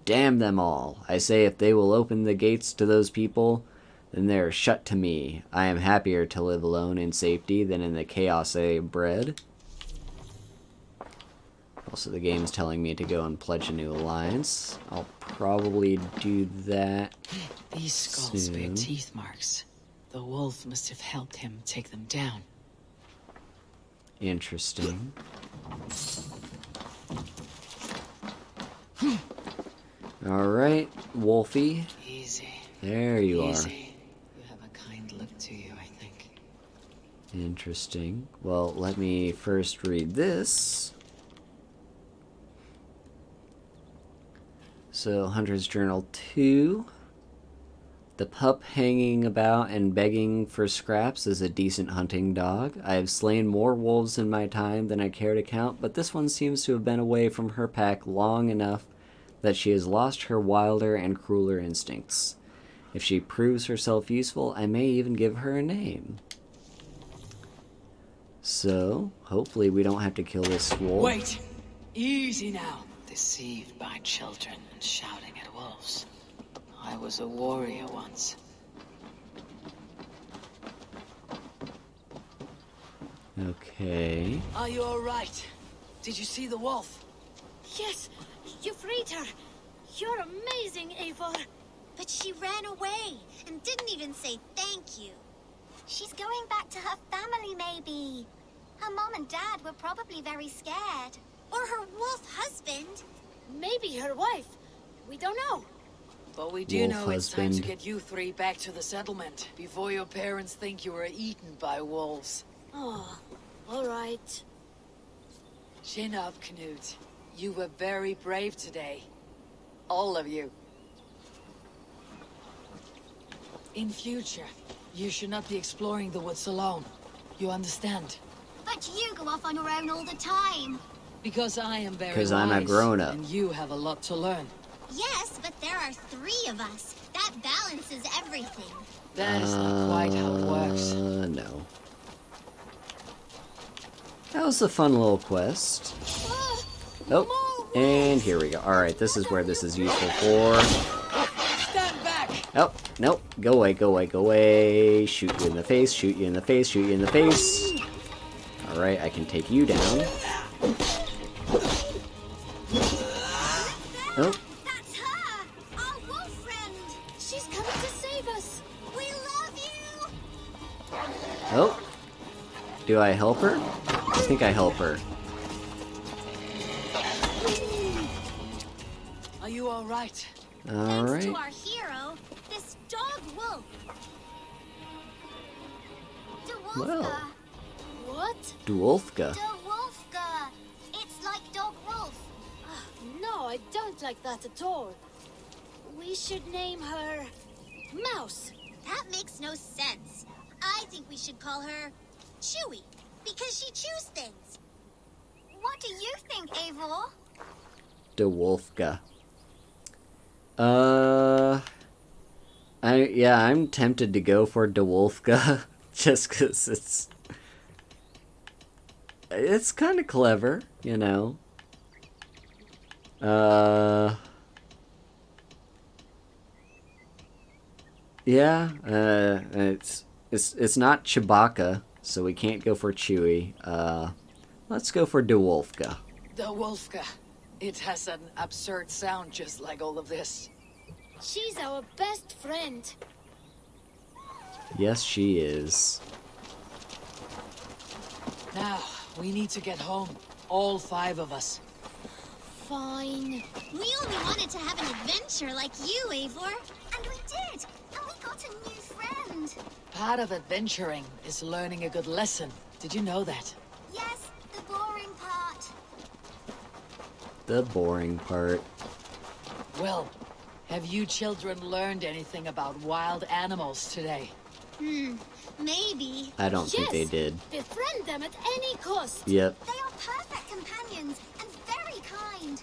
Damn them all. I say if they will open the gates to those people, then they are shut to me. I am happier to live alone in safety than in the chaos I bred. Also, the game's telling me to go and pledge a new alliance. I'll probably do that. These skulls bear soon. teeth marks. The wolf must have helped him take them down. Interesting. Alright, Wolfie. Easy. There you Easy. You have a kind look to you, I think. are. Interesting. Well, let me first read this. So, Hunter's Journal 2. The pup hanging about and begging for scraps is a decent hunting dog. I have slain more wolves in my time than I care to count, but this one seems to have been away from her pack long enough that she has lost her wilder and crueler instincts. If she proves herself useful, I may even give her a name. So, hopefully we don't have to kill this wolf. Wait! Easy now. Deceived by children and shouting at wolves. I was a warrior once. Okay. Are you alright? Did you see the wolf? Yes, you freed her. You're amazing, Eivor. But she ran away and didn't even say thank you. She's going back to her family, maybe. Her mom and dad were probably very scared. Or her wolf husband. Maybe her wife. We don't know. But we do Wolf know it's time to husband. get you three back to the settlement before your parents think you were eaten by wolves. Oh, all right. Chin up, Knut. You were very brave today. All of you. In future, you should not be exploring the woods alone. You understand? But you go off on your own all the time. Because I am very 'Cause I'm a wise, grown-up. and you have a lot to learn. Yes, but there are 3 of us. That balances everything. That is not quite how it works. No. That was a fun little quest. Oh, and here we go. Alright, this is where this is useful for. Stand back! Oh, nope. Go away, go away, go away. Shoot you in the face, shoot you in the face, shoot you in the face. Alright, I can take you down. Oh. That's her! Our wolf friend! She's coming to save us. We love you! Oh. Do I help her? I think I help her. Are you alright? Thanks Alright. to our hero, this dog wolf. DeWolfka. Well. What? Dwolfka. DeWolfka. It's like dog wolf. No, I don't like that at all. We should name her Mouse. That makes no sense. I think we should call her Chewy, because she chews things. What do you think, Eivor? Dwolfka. I'm tempted to go for Dwolfka just because it's kind of clever, you know. Yeah, it's not Chewbacca, so we can't go for Chewie. Let's go for Dwolfka. The Wolfka. It has an absurd sound just like all of this. She's our best friend. Yes, she is. Now, we need to get home. All 5 of us. Fine. We only wanted to have an adventure like you, Eivor. And we did. And we got a new friend. Part of adventuring is learning a good lesson. Did you know that? Yes, the boring part. The boring part. Well, have you children learned anything about wild animals today? Maybe. I don't think they Yes. did. Befriend them at any cost. Yep. They are perfect companions and very kind.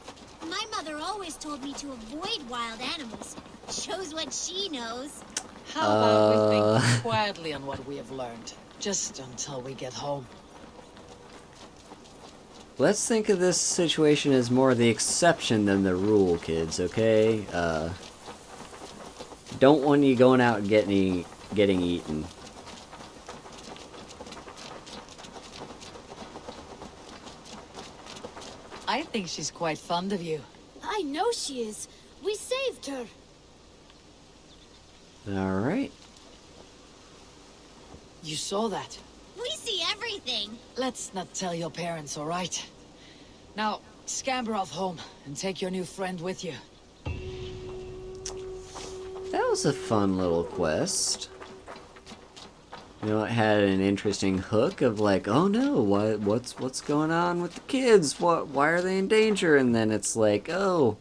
My mother always told me to avoid wild animals. Shows what she knows. How about we think quietly on what we have learned? Just until we get home. Let's think of this situation as more the exception than the rule, kids, okay? Don't want you going out and getting eaten. I think she's quite fond of you. I know she is. We saved her. Alright. You saw that. We see everything. Let's not tell your parents, alright? Now, scamper off home and take your new friend with you. That was a fun little quest. You know, it had an interesting hook of like, oh no, what's going on with the kids? Why are they in danger? And then it's like, oh,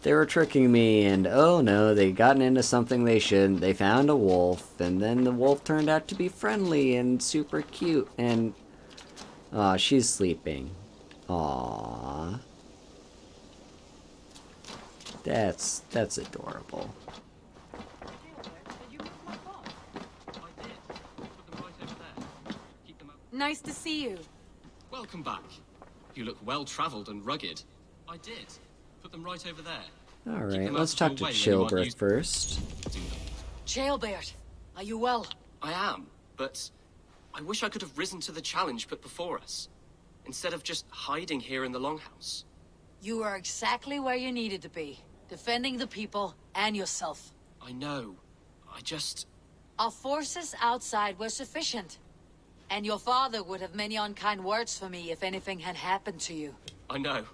they were tricking me, and oh no, they gotten into something they shouldn't. They found a wolf, and then the wolf turned out to be friendly and super cute, and aw, she's sleeping. Aww. That's adorable. Nice to see you. Welcome back. You look well-traveled and rugged. I did. Put them right over there. Alright, let's talk to Chilbert first. Jailbert, are you well? I am, but I wish I could have risen to the challenge put before us, instead of just hiding here in the Longhouse. You are exactly where you needed to be, defending the people and yourself. I know. I just... Our forces outside were sufficient. And your father would have many unkind words for me if anything had happened to you. I know.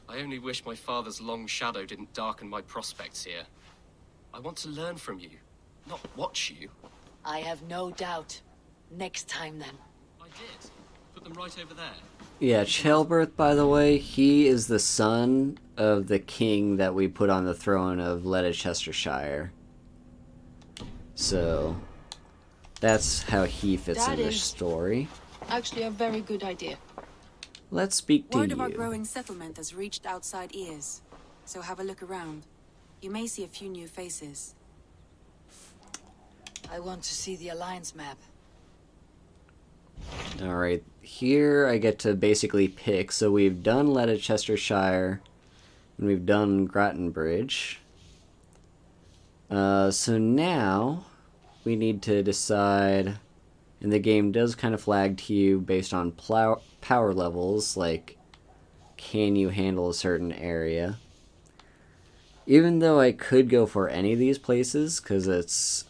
I only wish my father's long shadow didn't darken my prospects here. I want to learn from you, not watch you. I have no doubt. Next time, then. I did. Put them right over there. Yeah, Chilbert, by the way, he is the son of the king that we put on the throne of Leicestershire. So... that's how he fits in this story. Actually, a very good idea. Let's speak to Word of our you. growing settlement has reached outside ears, so have a look around. You may see a few new faces. I want to see the Alliance map. Alright, here I get to basically pick. So we've done Leicestershire, and we've done Grottenbridge. So now... we need to decide, and the game does kind of flag to you based on power levels, like, can you handle a certain area? Even though I could go for any of these places, because it's,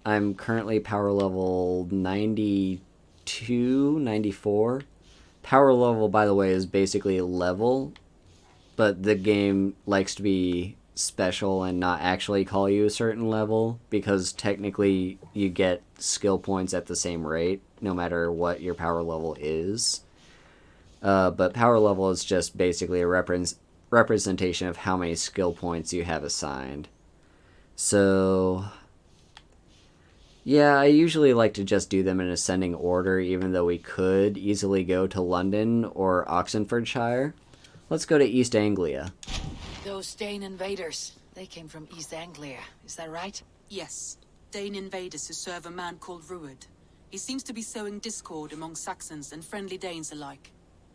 I'm currently power level 92, 94. Power level, by the way, is basically level, but the game likes to be special and not actually call you a certain level, because technically you get skill points at the same rate no matter what your power level is, but power level is just basically a representation of how many skill points you have assigned. So yeah, I usually like to just do them in ascending order, even though we could easily go to London or Oxenfordshire. Let's go to East Anglia. Those Dane invaders, they came from East Anglia, is that right? Yes, Dane invaders who serve a man called Rued. He seems to be sowing discord among Saxons and friendly Danes alike.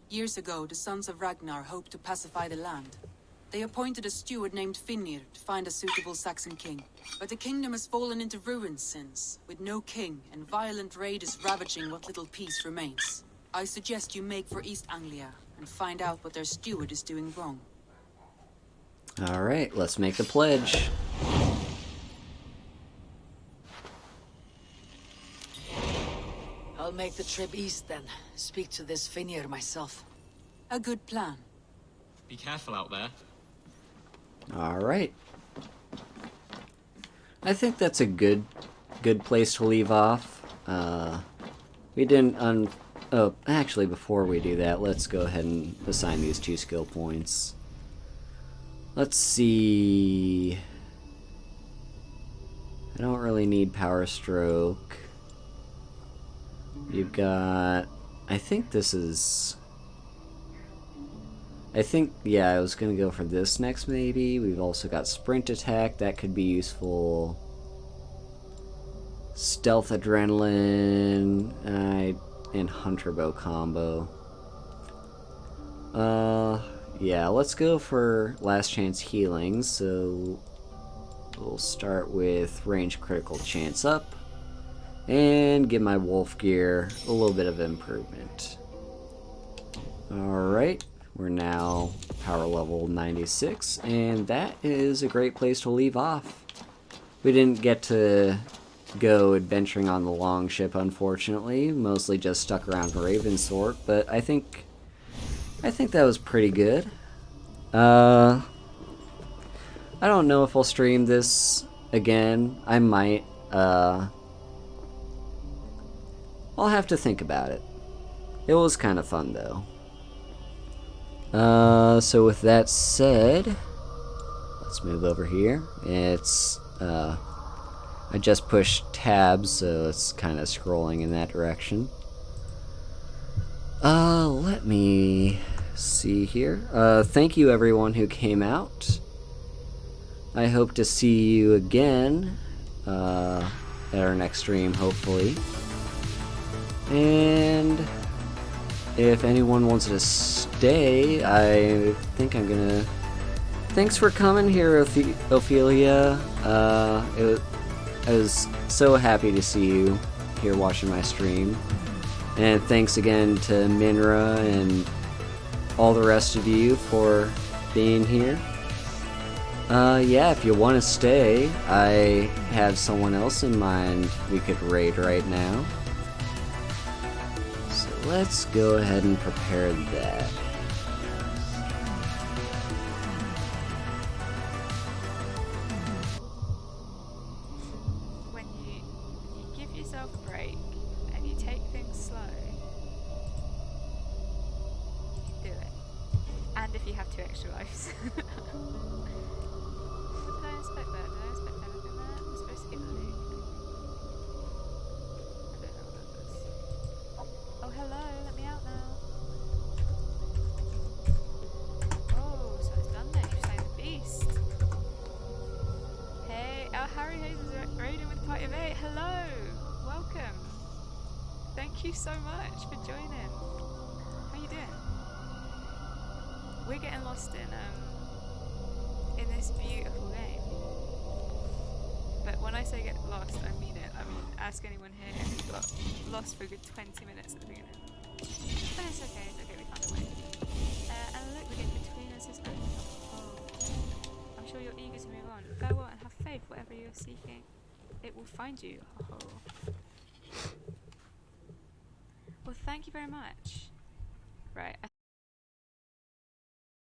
Years ago, the sons of Ragnar hoped to pacify the land. They appointed a steward named Finnir to find a suitable Saxon king. But the kingdom has fallen into ruins since, with no king and violent raiders ravaging what little peace remains. I suggest you make for East Anglia and find out what their steward is doing wrong. Alright, let's make the pledge. I'll make the trip east then. Speak to this Finnir myself. A good plan. Be careful out there. Alright. I think that's a good place to leave off. We didn't oh, actually, before we do that, let's go ahead and assign these 2 skill points. Let's see... I don't really need Power Stroke. You've got... I think this is... yeah, I was gonna go for this next, maybe. We've also got Sprint Attack, that could be useful. Stealth Adrenaline, and Hunter Bow combo. Yeah, let's go for Last Chance Healing, so we'll start with Range Critical Chance up, and give my Wolf Gear a little bit of improvement. Alright, we're now power level 96, and that is a great place to leave off. We didn't get to go adventuring on the longship, unfortunately, mostly just stuck around Ravensthorpe, but I think that was pretty good. I don't know if I'll stream this again. I might. I'll have to think about it. It was kind of fun, though. So with that said, Let's move over here. It's I just pushed tabs, so it's kind of scrolling in that direction. Let me see here. Thank you everyone who came out. I hope to see you again at our next stream, hopefully. And if anyone wants to stay, I think I'm gonna... Thanks for coming here, Ophelia. I was so happy to see you here watching my stream. And thanks again to Minra and all the rest of you for being here. Yeah, if you want to stay, I have someone else in mind we could raid right now. So let's go ahead and prepare that. When you give yourself a break and you take things slow, you can do it. And if you have 2 extra lives. What did I expect there? Did I expect anything there? I'm supposed to get the loot. I don't know what that does. Oh, hello, let me out now. Oh, so it's done then. You've slain the beast. Hey, Harry Hayes is raiding with Party of 8. Hello, welcome. Thank you so much for joining. How you doing? We're getting lost in this beautiful game. But when I say get lost, I mean it. I mean, ask anyone here who got lost for a good 20 minutes at the beginning. But it's okay, we found a way. And look, the gate between us is open. Oh, I'm sure you're eager to move on. Farewell and have faith, whatever you're seeking, it will find you. Oh. Well, thank you very much.